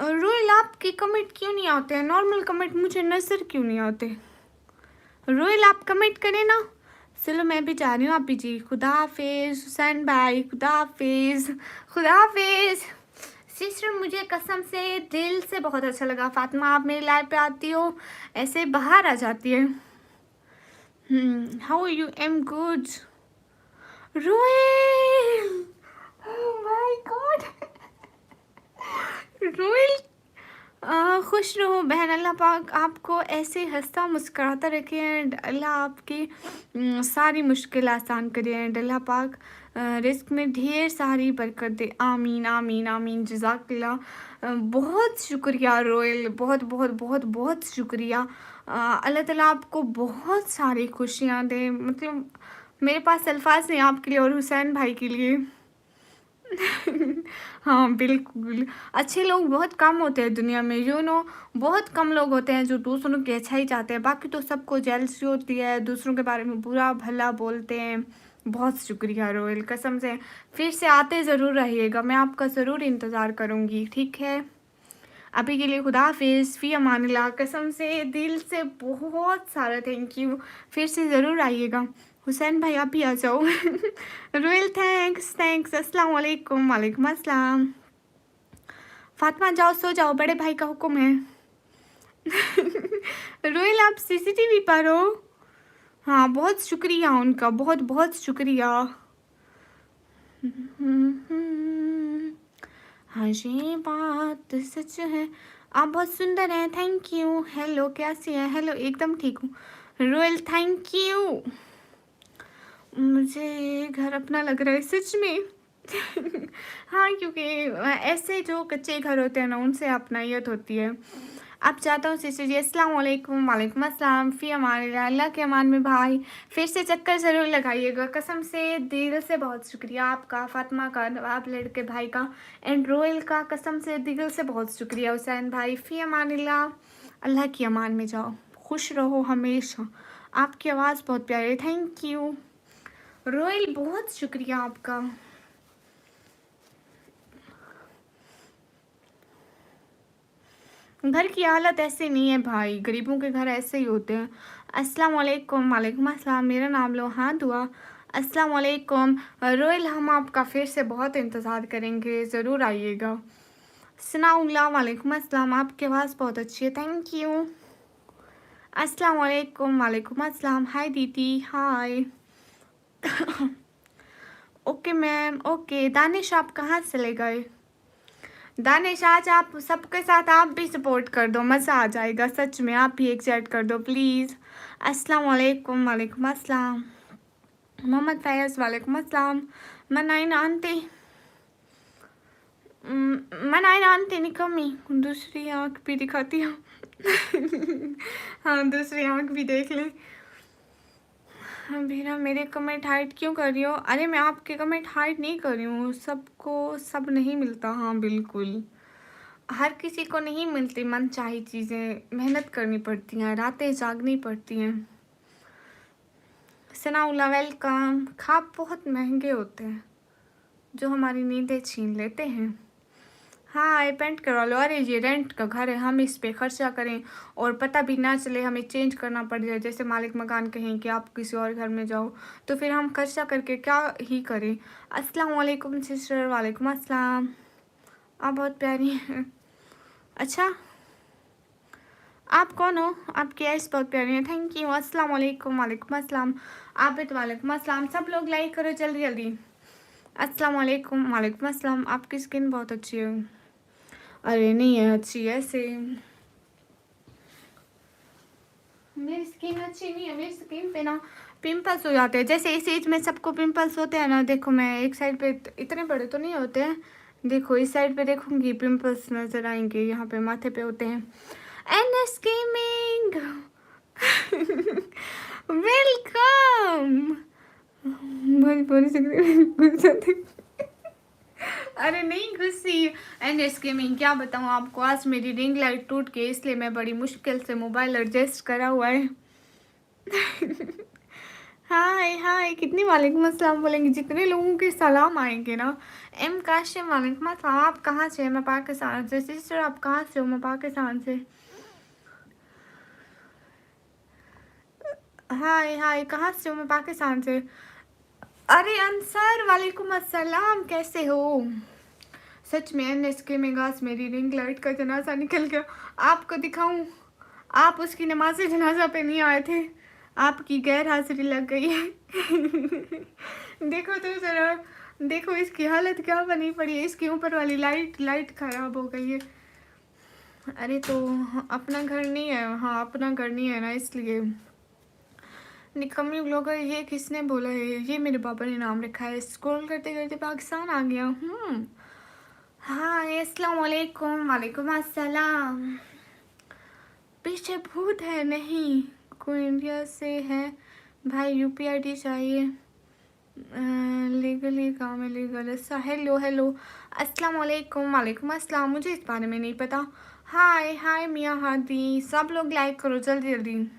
Speaker 1: रोयल आपके कमेंट क्यों नहीं आते हैं? नॉर्मल कमेंट मुझे नज़र क्यों नहीं आते? रोयल आप कमेंट करें ना। चलो मैं भी जा रही हूँ, आप भी जी। खुदा हाफिज़ हुसैन भाई, खुदा हाफिज़। खुदा हाफिज़ सिस्टर, मुझे कसम से दिल से बहुत अच्छा लगा। फातिमा आप मेरी लाइफ पे आती हो, ऐसे बाहर आ जाती है। How you? Am good. Royal oh my God. Royal खुश रहो बहन, अल्लाह पाक आपको ऐसे हंसता मुस्कुराता रखे एंड अल्लाह आपकी सारी मुश्किल आसान करे एंड अल्लाह पाक रिस्क में ढेर सारी बरकत दे। आमीन आमीन आमीन। जज़ाकल्लाह। बहुत शुक्रिया रोयल, बहुत बहुत बहुत बहुत शुक्रिया। अल्लाह ताला आपको बहुत सारी खुशियाँ दे, मतलब मेरे पास अल्फाज नहीं आपके लिए और हुसैन भाई के लिए। हाँ बिल्कुल, अच्छे लोग बहुत कम होते हैं दुनिया में, यू नो। बहुत कम लोग होते हैं जो दूसरों की अच्छाई चाहते हैं, बाकी तो सबको जेलसी होती है, दूसरों के बारे में बुरा भला बोलते हैं। बहुत शुक्रिया रोयल, कसम से फिर से आते ज़रूर रहिएगा, मैं आपका ज़रूर इंतज़ार करूँगी। ठीक है, अभी के लिए खुदा हाफिज़। फ़ी अमानिल्लाह। कसम से दिल से बहुत सारा थैंक यू, फिर से ज़रूर आइएगा। हुसैन भाई आप भी आ जाओ। Royal thanks thanks. अस्सलाम वालेकुम। वालेकुम अस्सलाम। फातिमा जाओ सो जाओ, बड़े भाई का हुक्म है। रोयल आप सीसीटीवी पर हो? हाँ बहुत शुक्रिया उनका, बहुत बहुत शुक्रिया। हाँ ये बात सच है, आप बहुत सुंदर हैं। Thank you. हेलो कैसी है? हेलो एकदम ठीक हूँ रोयल, थैंक यू। मुझे घर अपना लग रहा है सच में। हाँ क्योंकि ऐसे जो कच्चे घर होते हैं ना, उनसे अपनायत होती है। अब चाहता हूँ सिस्टर जी। अस्सलाम वालेकुम। वालेकुम अस्सलाम। फ़ी अमान अल्लाह के अमान में भाई, फिर से चक्कर ज़रूर लगाइएगा, कसम से दिल से बहुत शुक्रिया आपका, फातिमा का, आप लड़के भाई का एंड रोयल का, कसम से दिल से बहुत शुक्रिया हुसैन भाई। फ़ी अमान अल्लाह की अमान में जाओ, खुश रहो हमेशा। आपकी आवाज़ बहुत प्यारी है। थैंक यू रोयल, बहुत शुक्रिया आपका। घर की हालत ऐसे नहीं है भाई, गरीबों के घर ऐसे ही होते हैं। अस्सलाम वालेकुम। वालेकुम अस्सलाम। मेरा नाम लो, हाँ दुआ। अस्सलाम वालेकुम रोयल, हम आपका फिर से बहुत इंतज़ार करेंगे, ज़रूर आइएगा। सनाउल्लाह, वालेकुम अस्सलाम, आपकी आवाज़ बहुत अच्छी है, थैंक यू। अस्सलाम वालेकुम। वालेकुम अस्सलाम। हाय दीदी, hi. Okay ma'am, okay. Danish आप कहाँ चले गए? दानिश आज आप सबके साथ आप भी सपोर्ट कर दो, मज़ा आ जाएगा सच में, आप भी एक चैट कर दो प्लीज़। अस्सलाम वालेकुम। वालेकुम अस्सलाम। मोहम्मद फैज़, वालेकुम अस्सलाम। मनाइन आंटी, मनाइन आंटी निकम्मी, दूसरी आँख भी दिखाती हूँ। हाँ, दूसरी आँख भी देख ले। भीरा, मेरे कमेंट हाइड क्यों कर रही हो? अरे मैं आपके कमेंट हाइड नहीं कर रही हूँ, सबको सब नहीं मिलता। हाँ बिल्कुल, हर किसी को नहीं मिलती मनचाही चीज़ें, मेहनत करनी पड़ती हैं, रातें जागनी पड़ती हैं। सनाउल्ला वेलकम। ख्वाब बहुत महंगे होते हैं जो हमारी नींदें छीन लेते हैं। हाँ, पेंट करवा लो। अरे ये रेंट का घर है, हम इस पे खर्चा करें और पता भी ना चले, हमें चेंज करना पड़ जाए, जैसे मालिक मकान कहें कि आप किसी और घर में जाओ, तो फिर हम खर्चा करके क्या ही करें। अस्सलाम वालेकुम सिस्टर। वालेकुम अस्सलाम। आप बहुत प्यारी हैं। अच्छा, आप कौन हो? आपकी आइस बहुत प्यारी है, थैंक यू। अस्सलाम वालेकुम। वालेकुम अस्सलाम। आप भी तो वालेकुम अस्सलाम। सब लोग लाइक करो जल्दी जल्दी। अस्सलाम वालेकुम। वालेकुम अस्सलाम। आपकी स्किन बहुत अच्छी है। अरे नहीं है अच्छी, ऐसे मेरी स्किन अच्छी नहीं है, मेरी स्किन पे ना पिंपल्स हो जाते हैं, जैसे इस एज में सबको पिंपल्स होते हैं ना। देखो मैं एक साइड पे, इतने बड़े तो नहीं होते हैं, देखो इस साइड पे देखूंगी पिंपल्स नजर आएंगे, यहाँ पे माथे पे होते हैं। NS gaming, welcome. बड़ी बड़ी से अरे नहीं गुस्सी। एंड स्कीमिंग क्या बताऊँ आपको, आज मेरी रिंग लाइट टूट गई, इसलिए मैं बड़ी मुश्किल से मोबाइल एडजस्ट करा हुआ है। हाय हाय, कितनी वालेकुम अस्सलाम बोलेंगे, जितने लोगों के सलाम आएंगे ना। एम काशिम, वालेकुम अस्सलाम। आप कहाँ से? मैं पाकिस्तान से। सिस्टर आप कहाँ से हो? मैं पाकिस्तान से। हाय हाय, कहाँ से हो? मैं पाकिस्तान से। अरे अंसर, वालेकुम अस्सलाम, कैसे हो? सच में एनएसके में गास मेरी रिंग लाइट का जनाजा निकल गया। आपको दिखाऊं? आप उसकी नमाज जनाजा पे नहीं आए थे, आपकी गैर हाजिरी लग गई है। देखो तो जरा, देखो इसकी हालत क्या बनी पड़ी है, इसके ऊपर वाली लाइट खराब हो गई है। अरे तो अपना घर नहीं है, हाँ अपना घर नहीं है ना, इसलिए। निकम्मी ब्लॉगर, ये किसने बोला है? ये मेरे पापा ने नाम रखा है, स्क्रॉल करते करते पाकिस्तान आ गया। हाँ, अस्सलाम वालेकुम। वालेकुम अस्सलाम। पीछे भूत है? नहीं, कोई इंडिया से है भाई, यूपीआईडी चाहिए, लीगली काम है, लीगल ऐसा। हेलो हेलो, अस्सलाम वालेकुम। वालेकुम अस्सलाम। मुझे इस बारे में नहीं पता। हाय हाय मियाँ हादी, सब लोग लाइक करो जल्दी जल्दी।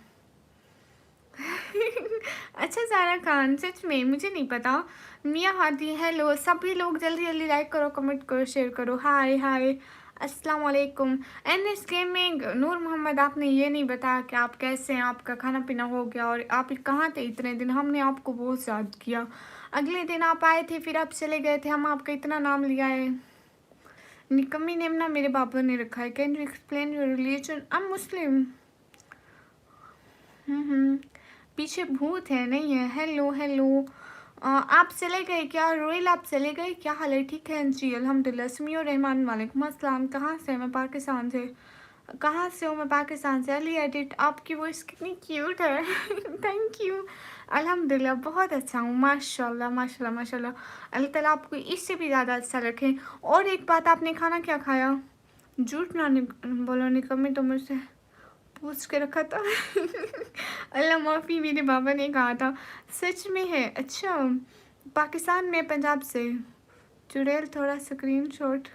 Speaker 1: अच्छा सारा खान, सच में मुझे नहीं पता। मियाँ हादी, हेलो, सभी लोग जल्दी जल्दी लाइक करो, कमेंट करो, शेयर करो। हाय हाय, अस्सलाम वालेकुम। एनएस गेमिंग, नूर मोहम्मद, आपने ये नहीं बताया कि आप कैसे हैं, आपका खाना पीना हो गया, और आप कहाँ थे इतने दिन? हमने आपको बहुत याद किया। अगले दिन आप आए थे, फिर आप चले गए थे, हम आपका इतना नाम लिया है। निकम्मी नेम ना मेरे पापा ने रखा है। Can you explain your religion? I am Muslim. पीछे भूत है? नहीं है। हेलो हेलो, आप चले गए क्या? रोयल आप चले गए क्या? हाल है? ठीक है जी, अल्हम्दुलिल्लाह। समीउर रहमान, वालेकुम अस्सलाम। कहाँ से? मैं पाकिस्तान से। कहाँ से हो? मैं पाकिस्तान से। अली एडिट, आपकी वॉइस कितनी क्यूट है। Thank you. अल्हम्दुलिल्लाह बहुत अच्छा हूँ, माशाल्लाह माशाल्लाह माशाल्लाह। अल्लाह ताला आपको इससे भी ज़्यादा अच्छा रखे। और एक बात, आपने खाना क्या खाया? झूठ ना बोलो, निकम्मी तो मुझसे पूछ के रखा था। अल्लाह माफ़ी, मेरे बाबा ने कहा था। सच में है? अच्छा, पाकिस्तान में, पंजाब से। चुड़ैल, थोड़ा स्क्रीनशॉट,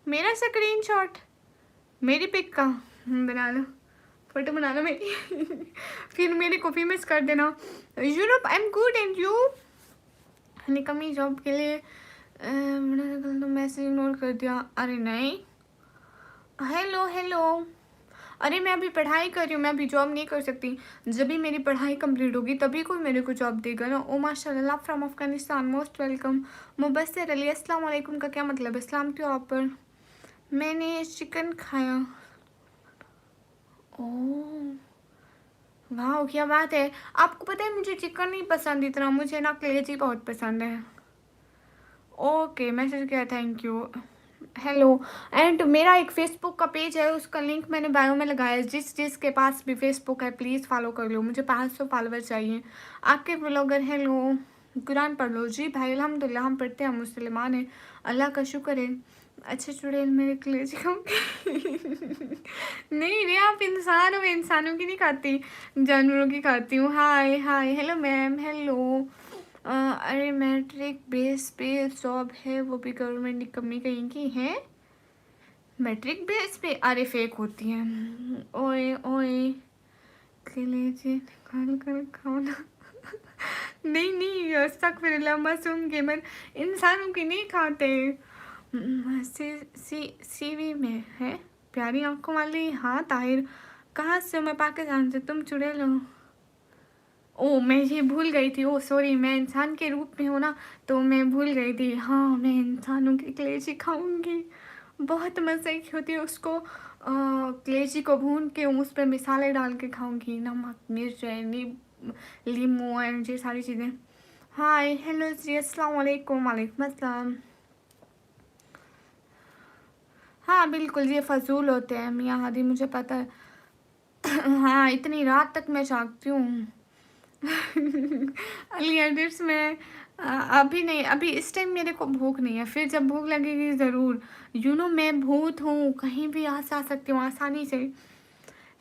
Speaker 1: मेरा स्क्रीनशॉट मेरी पिक का बना लो, फोटो बना लो मेरी। फिर मेरे को फेमस कर देना। Europe, I am good and you? निकम्मी जॉब के लिए तो मैसेज इग्नोर कर दिया। अरे नहीं, हेलो हेलो। अरे मैं अभी पढ़ाई कर रही हूँ, मैं अभी जॉब नहीं कर सकती। जब भी मेरी पढ़ाई कंप्लीट होगी तभी कोई मेरे को जॉब देगा ना। ओ माशाल्लाह, from Afghanistan, most welcome. Mubassir Ali, अस्सलाम वालेकुम का क्या मतलब है? सलाम क्यों आप पर? मैंने चिकन खाया। ओह वाह, क्या बात है। आपको पता है मुझे चिकन नहीं पसंद इतना, मुझे ना कलेजी बहुत पसंद है। ओके, मैसेज किया, थैंक यू। हेलो। एंड मेरा एक फेसबुक का पेज है, उसका लिंक मैंने बायो में लगाया है। जिसके पास भी फेसबुक है प्लीज़ फॉलो कर लो, मुझे 500 फॉलोवर चाहिए। आपके ब्लॉगर। हेलो। कुरान पढ़ लो जी भाई, अल्हम्दुलिल्लाह हम पढ़ते हैं, हम मुसलमान हैं, अल्लाह का शुक्र है। अच्छे चुड़ैल मेरे कलेजी खाऊंगी। नहीं रे, आप इंसान हो, मैं इंसानों की नहीं खाती, जानवरों की खाती हूँ। हाय हाय, हेलो मैम, हेलो। अरे मैट्रिक बेस पे जॉब है, वो भी गवर्नमेंट निकम्मी कहीं की है। मैट्रिक बेस पे? अरे फेक होती है। ओए ओए, कलेजे निकाल कर खाओ ना। नहीं नहीं, अस्तगफिरुल्लाह, मासूम गेमर, इंसानों की नहीं खाते। सीवी में है। प्यारी आंखों वाली, हाँ ताहिर। कहाँ से हो? मैं पाकिस्तान से। तुम चुड़ैल हो? ओ मैं ये भूल गई थी, ओ सॉरी, मैं इंसान के रूप में हूँ ना, तो मैं भूल गई थी। हाँ मैं इंसानों की कलेजी खाऊंगी, बहुत मज़े की होती है उसको। कलेजी को भून के उस पर मिसाले डाल के खाऊंगी, नमक मिर्च लीमू एंड ये सारी चीज़ें। हाय हेलो जी, अस्सलाम वालेकुम। वालेकुम अस्सलाम। हाँ बिल्कुल, ये फजूल होते हैं मियाँ हादी, मुझे पता है। हाँ इतनी रात तक मैं जागती हूँ। अली एडिट्स में अभी नहीं, अभी इस टाइम मेरे को भूख नहीं है, फिर जब भूख लगेगी ज़रूर। मैं भूत हूँ, कहीं भी आ सकती हूँ आसानी से।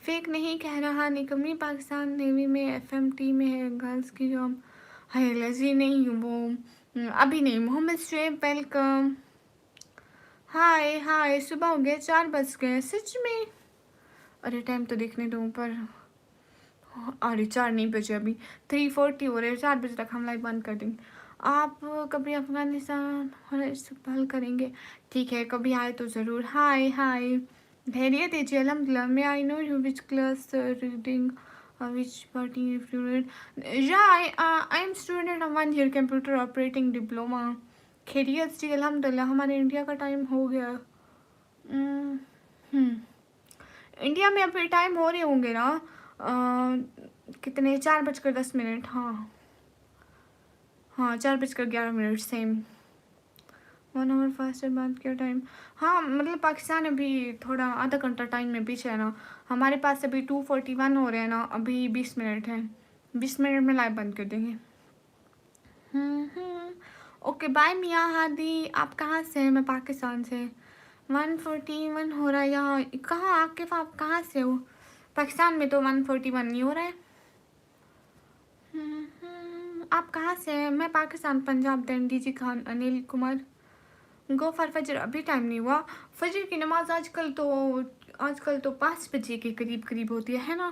Speaker 1: फेक नहीं कह रहा, निकम्मी पाकिस्तान नेवी में एफएमटी में है गर्ल्स की जॉब। हाय लजी नहीं वो, अभी नहीं। मोहम्मद शुएब वेलकम। हाय हाय, सुबह हो गए, 4 बज गए सच में। अरे टाइम तो देखने दो ऊपर। अरे 4 नहीं बजे, अभी 3:40 हो रहे हैं, 4 बजे तक हम लाइव बंद कर देंगे। आप कभी अफगानिस्तान और इस्तेमाल करेंगे? ठीक है, कभी आए तो ज़रूर। हाय हाय, धैर्य दीजिए, अल्हम्दुलिल्लाह। May I know you which class reading which party student? Yeah I am student of 1 year computer operating diploma. खैरियत जी, अल्हम्दुलिल्लाह। हमारे इंडिया का टाइम हो गया। हम्म, इंडिया में अभी टाइम हो रहे होंगे ना, कितने, 4:10। हाँ हाँ, 4:11 सेम। 1 आवर फास्टर बाद क्या टाइम? हाँ मतलब पाकिस्तान अभी थोड़ा आधा घंटा टाइम में पीछे है ना। हमारे पास अभी 2:41 हो रहे हैं ना, अभी 20 मिनट है। 20 मिनट में लाइव बंद कर देंगे। ओके बाय मियाँ हादी। आप कहाँ से हैं? मैं पाकिस्तान से। 1:41 हो रहा है यहाँ। कहाँ आकिफ, आप कहाँ से हो? पाकिस्तान में तो 1:41 नहीं हो रहा है। आप कहाँ से हैं? मैं पाकिस्तान, पंजाब। दैन DG Khan, Anil Kumar. Go for फजर, अभी टाइम नहीं हुआ। फजर की नमाज आजकल तो 5 बजे के करीब करीब होती है ना।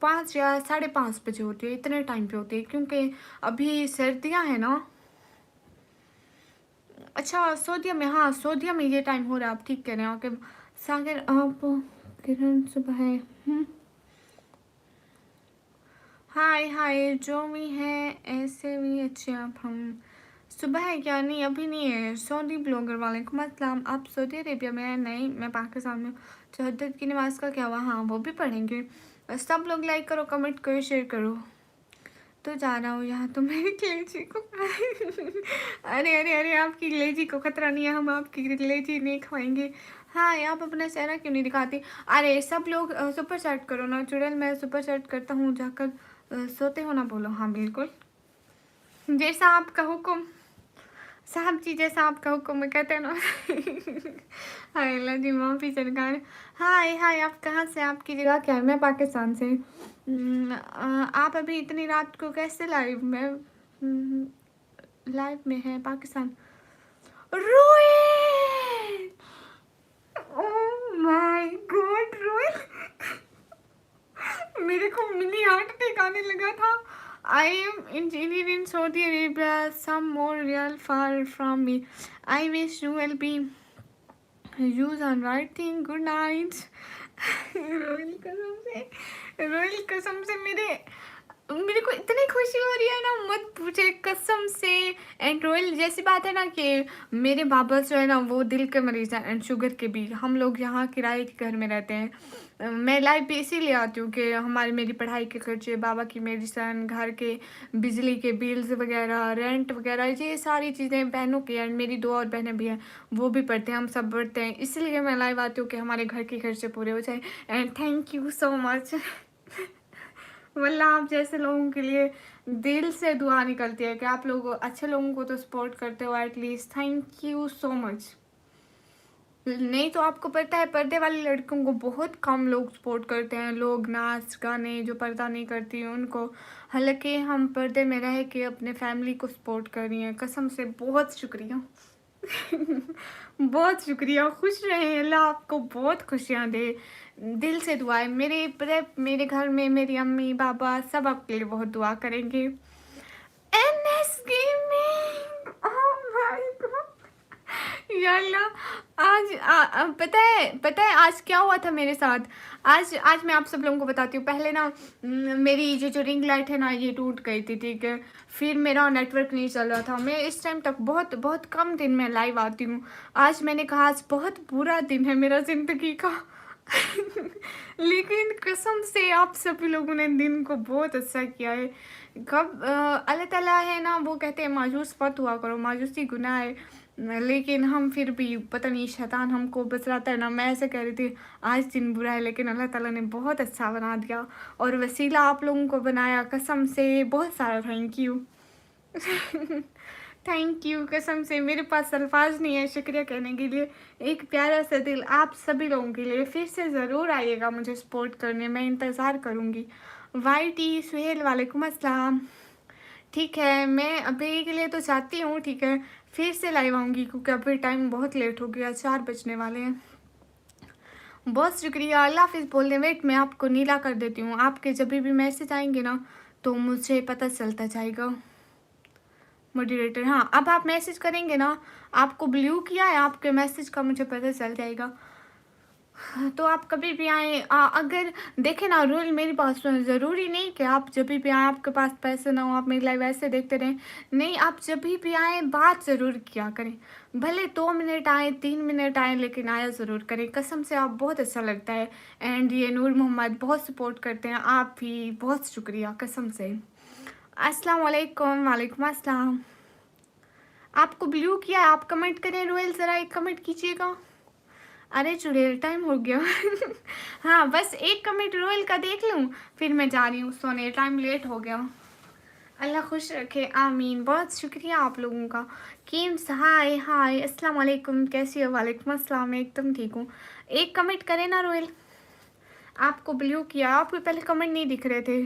Speaker 1: 5 या 5:30 बजे होती है, इतने टाइम पे होती है, क्योंकि अभी सर्दियाँ हैं ना। अच्छा सऊदीया में, हाँ सऊदीया में ये टाइम हो रहा है, आप ठीक कह रहे हैं। ओके सागर, आप किरण सुबह है। हाय हाय, जो भी है ऐसे भी अच्छे आप। हम सुबह है क्या? नहीं अभी नहीं है। सऊदी ब्लॉगर, वालेकुम अस्सलाम। आप सऊदी अरेबिया में हैं? नहीं मैं पाकिस्तान में। शहादत की नमाज़ का क्या हुआ? हाँ वो भी पढ़ेंगे। सब लोग लाइक करो, कमेंट करो, शेयर करो। तो जा रहा हूँ यहाँ, तो मेरी कलेजी को अरे अरे अरे, आपकी कलेजी को खतरा नहीं है, हम आपकी कलेजी नहीं खाएंगे। हाँ आप अपना चेहरा क्यों नहीं दिखाती? अरे सब लोग सुपर चैट करो ना चुड़ैल, मैं सुपर चैट करता हूँ जाकर। सोते हो ना? बोलो हाँ बिल्कुल, जैसा आपका हुक्म साहब जी, जैसा आपका हुक्म कहते हैं ना। हाय अल्लाह जी, माफ़ी सरकार। हाय हाय, आप कहाँ से? आपकी जगह क्या है? मैं पाकिस्तान से। आप अभी इतनी रात को कैसे लाइव में है? Pakistan. Rohit, oh my God Rohit, मेरे को मिनी हार्ट अटैक आने लगा था। I am engineer in Saudi Arabia, some more real far from me. I wish you will be use on right thing, good night. Rohil कसम से मेरे को इतनी खुशी हो रही है ना, मत पूछे कसम से। एंड रोयल, जैसी बात है ना कि मेरे बाबा जो है ना वो दिल के मरीज हैं एंड शुगर के भी। हम लोग यहाँ किराए के घर में रहते हैं। मैं लाइव पे इसीलिए आती हूँ कि मेरी पढ़ाई के खर्चे, बाबा की मेडिसिन, घर के बिजली के बिल्स वगैरह, रेंट वगैरह, ये सारी चीज़ें बहनों की। एंड मेरी 2 और बहनें भी हैं, वो भी पढ़ते हैं, हम सब पढ़ते हैं, इसलिए मैं लाइव आती हूँ कि हमारे घर के खर्चे पूरे हो जाए। And thank you so much. वल्लाह आप जैसे लोगों के लिए दिल से दुआ निकलती है कि आप लोग अच्छे लोगों को तो सपोर्ट करते हो at least. Thank you so much. नहीं तो आपको पता है पर्दे वाली लड़कियों को बहुत कम लोग सपोर्ट करते हैं, लोग नाच गाने जो पर्दा नहीं करती हैं उनको। हालांकि हम पर्दे में रह के अपने फैमिली को सपोर्ट कर रही हैं, कसम से बहुत शुक्रिया। बहुत शुक्रिया, खुश रहें, अल्लाह आपको बहुत खुशियाँ दे। दिल से दुआ है। मेरे घर में मेरी अम्मी पापा सब आपके लिए बहुत दुआ करेंगे। NS gaming, oh my God या अल्लाह। पता है आज क्या हुआ था मेरे साथ। आज मैं आप सब लोगों को बताती हूँ। पहले ना मेरी ये जो रिंग लाइट है ना ये टूट गई थी, ठीक है। फिर मेरा नेटवर्क नहीं चल रहा था। मैं इस टाइम तक बहुत बहुत कम दिन में लाइव आती हूँ। आज मैंने कहा आज बहुत बुरा दिन है मेरा ज़िंदगी का। लेकिन कसम से आप सभी लोगों ने दिन को बहुत अच्छा किया है। कब अल्लाह ताला है ना वो कहते हैं मायूस मत हुआ करो, मायूसी गुनाह है। लेकिन हम फिर भी पता नहीं शैतान हमको बचलाता है ना। मैं ऐसे कह रही थी आज दिन बुरा है, लेकिन अल्लाह ताला ने बहुत अच्छा बना दिया और वसीला आप लोगों को बनाया। कसम से बहुत सारा थैंक यू। थैंक यू, कसम से मेरे पास अल्फाज नहीं है शुक्रिया कहने के लिए। एक प्यारा सा दिल आप सभी लोगों के लिए। फिर से ज़रूर आइएगा मुझे सपोर्ट करने, मैं इंतज़ार करूँगी। वाईटी सुहेल वालेकुम अस्सलाम। ठीक है, मैं अभी के लिए तो चाहती हूँ, ठीक है, फिर से लाइव आऊँगी क्योंकि अभी टाइम बहुत लेट हो गया, 4 बजने वाले हैं। बहुत शुक्रिया, अल्लाह हाफिज़ बोल दें। वेट मैं आपको नीला कर देती हूँ, आपके जब भी मैसेज आएंगे ना तो मुझे पता चलता जाएगा। मॉडरेटर, हाँ अब आप मैसेज करेंगे ना, आपको ब्लू किया है आपके मैसेज का मुझे पता चल जाएगा। तो आप कभी भी आए। अगर देखें ना रूल मेरी बात सुनो, ज़रूरी नहीं कि आप जब भी आए आपके पास पैसे ना हो, आप मेरी लाइव ऐसे देखते रहें। नहीं, आप जब भी आए बात ज़रूर किया करें, भले 2 मिनट आए 3 मिनट आए, लेकिन आया ज़रूर करें। कसम से आप बहुत अच्छा लगता है। एंड ये नूर मोहम्मद बहुत सपोर्ट करते हैं, आप भी बहुत शुक्रिया कसम से। अस्सलाम वालेकुम। वालेकुम अस्सलाम। आपको ब्लू किया है, आप कमेंट करें। रोयल ज़रा एक कमेंट कीजिएगा। अरे चुड़ैल टाइम हो गया। हाँ बस एक कमेंट रोयल का देख लूँ फिर मैं जा रही हूँ सोने, टाइम लेट हो गया। अल्लाह खुश रखे, आमीन। बहुत शुक्रिया आप लोगों का। किम्स हाय हाय अस्सलाम वालेकुम, कैसी हो? वालेकुम अस्सलाम, मैं एकदम ठीक हूँ। एक कमेंट करें ना रोयल। आपको ब्लू किया, आपको पहले कमेंट नहीं दिख रहे थे।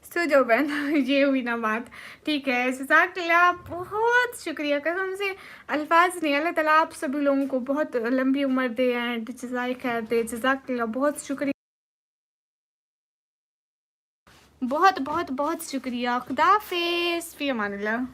Speaker 1: सो जो बहन ये हुई ना बात, ठीक है। जज़ाकल्लाह, बहुत शुक्रिया कसम से अल्फाज नहीं। अल्लाह ताला आप सभी लोगों को बहुत लंबी उम्र दे एंड जज़ाए खैर दे। जज़ाकल्लाह, बहुत शुक्रिया, बहुत बहुत बहुत शुक्रिया। खुदा हाफिज़, फ़ी अमानिल्लाह।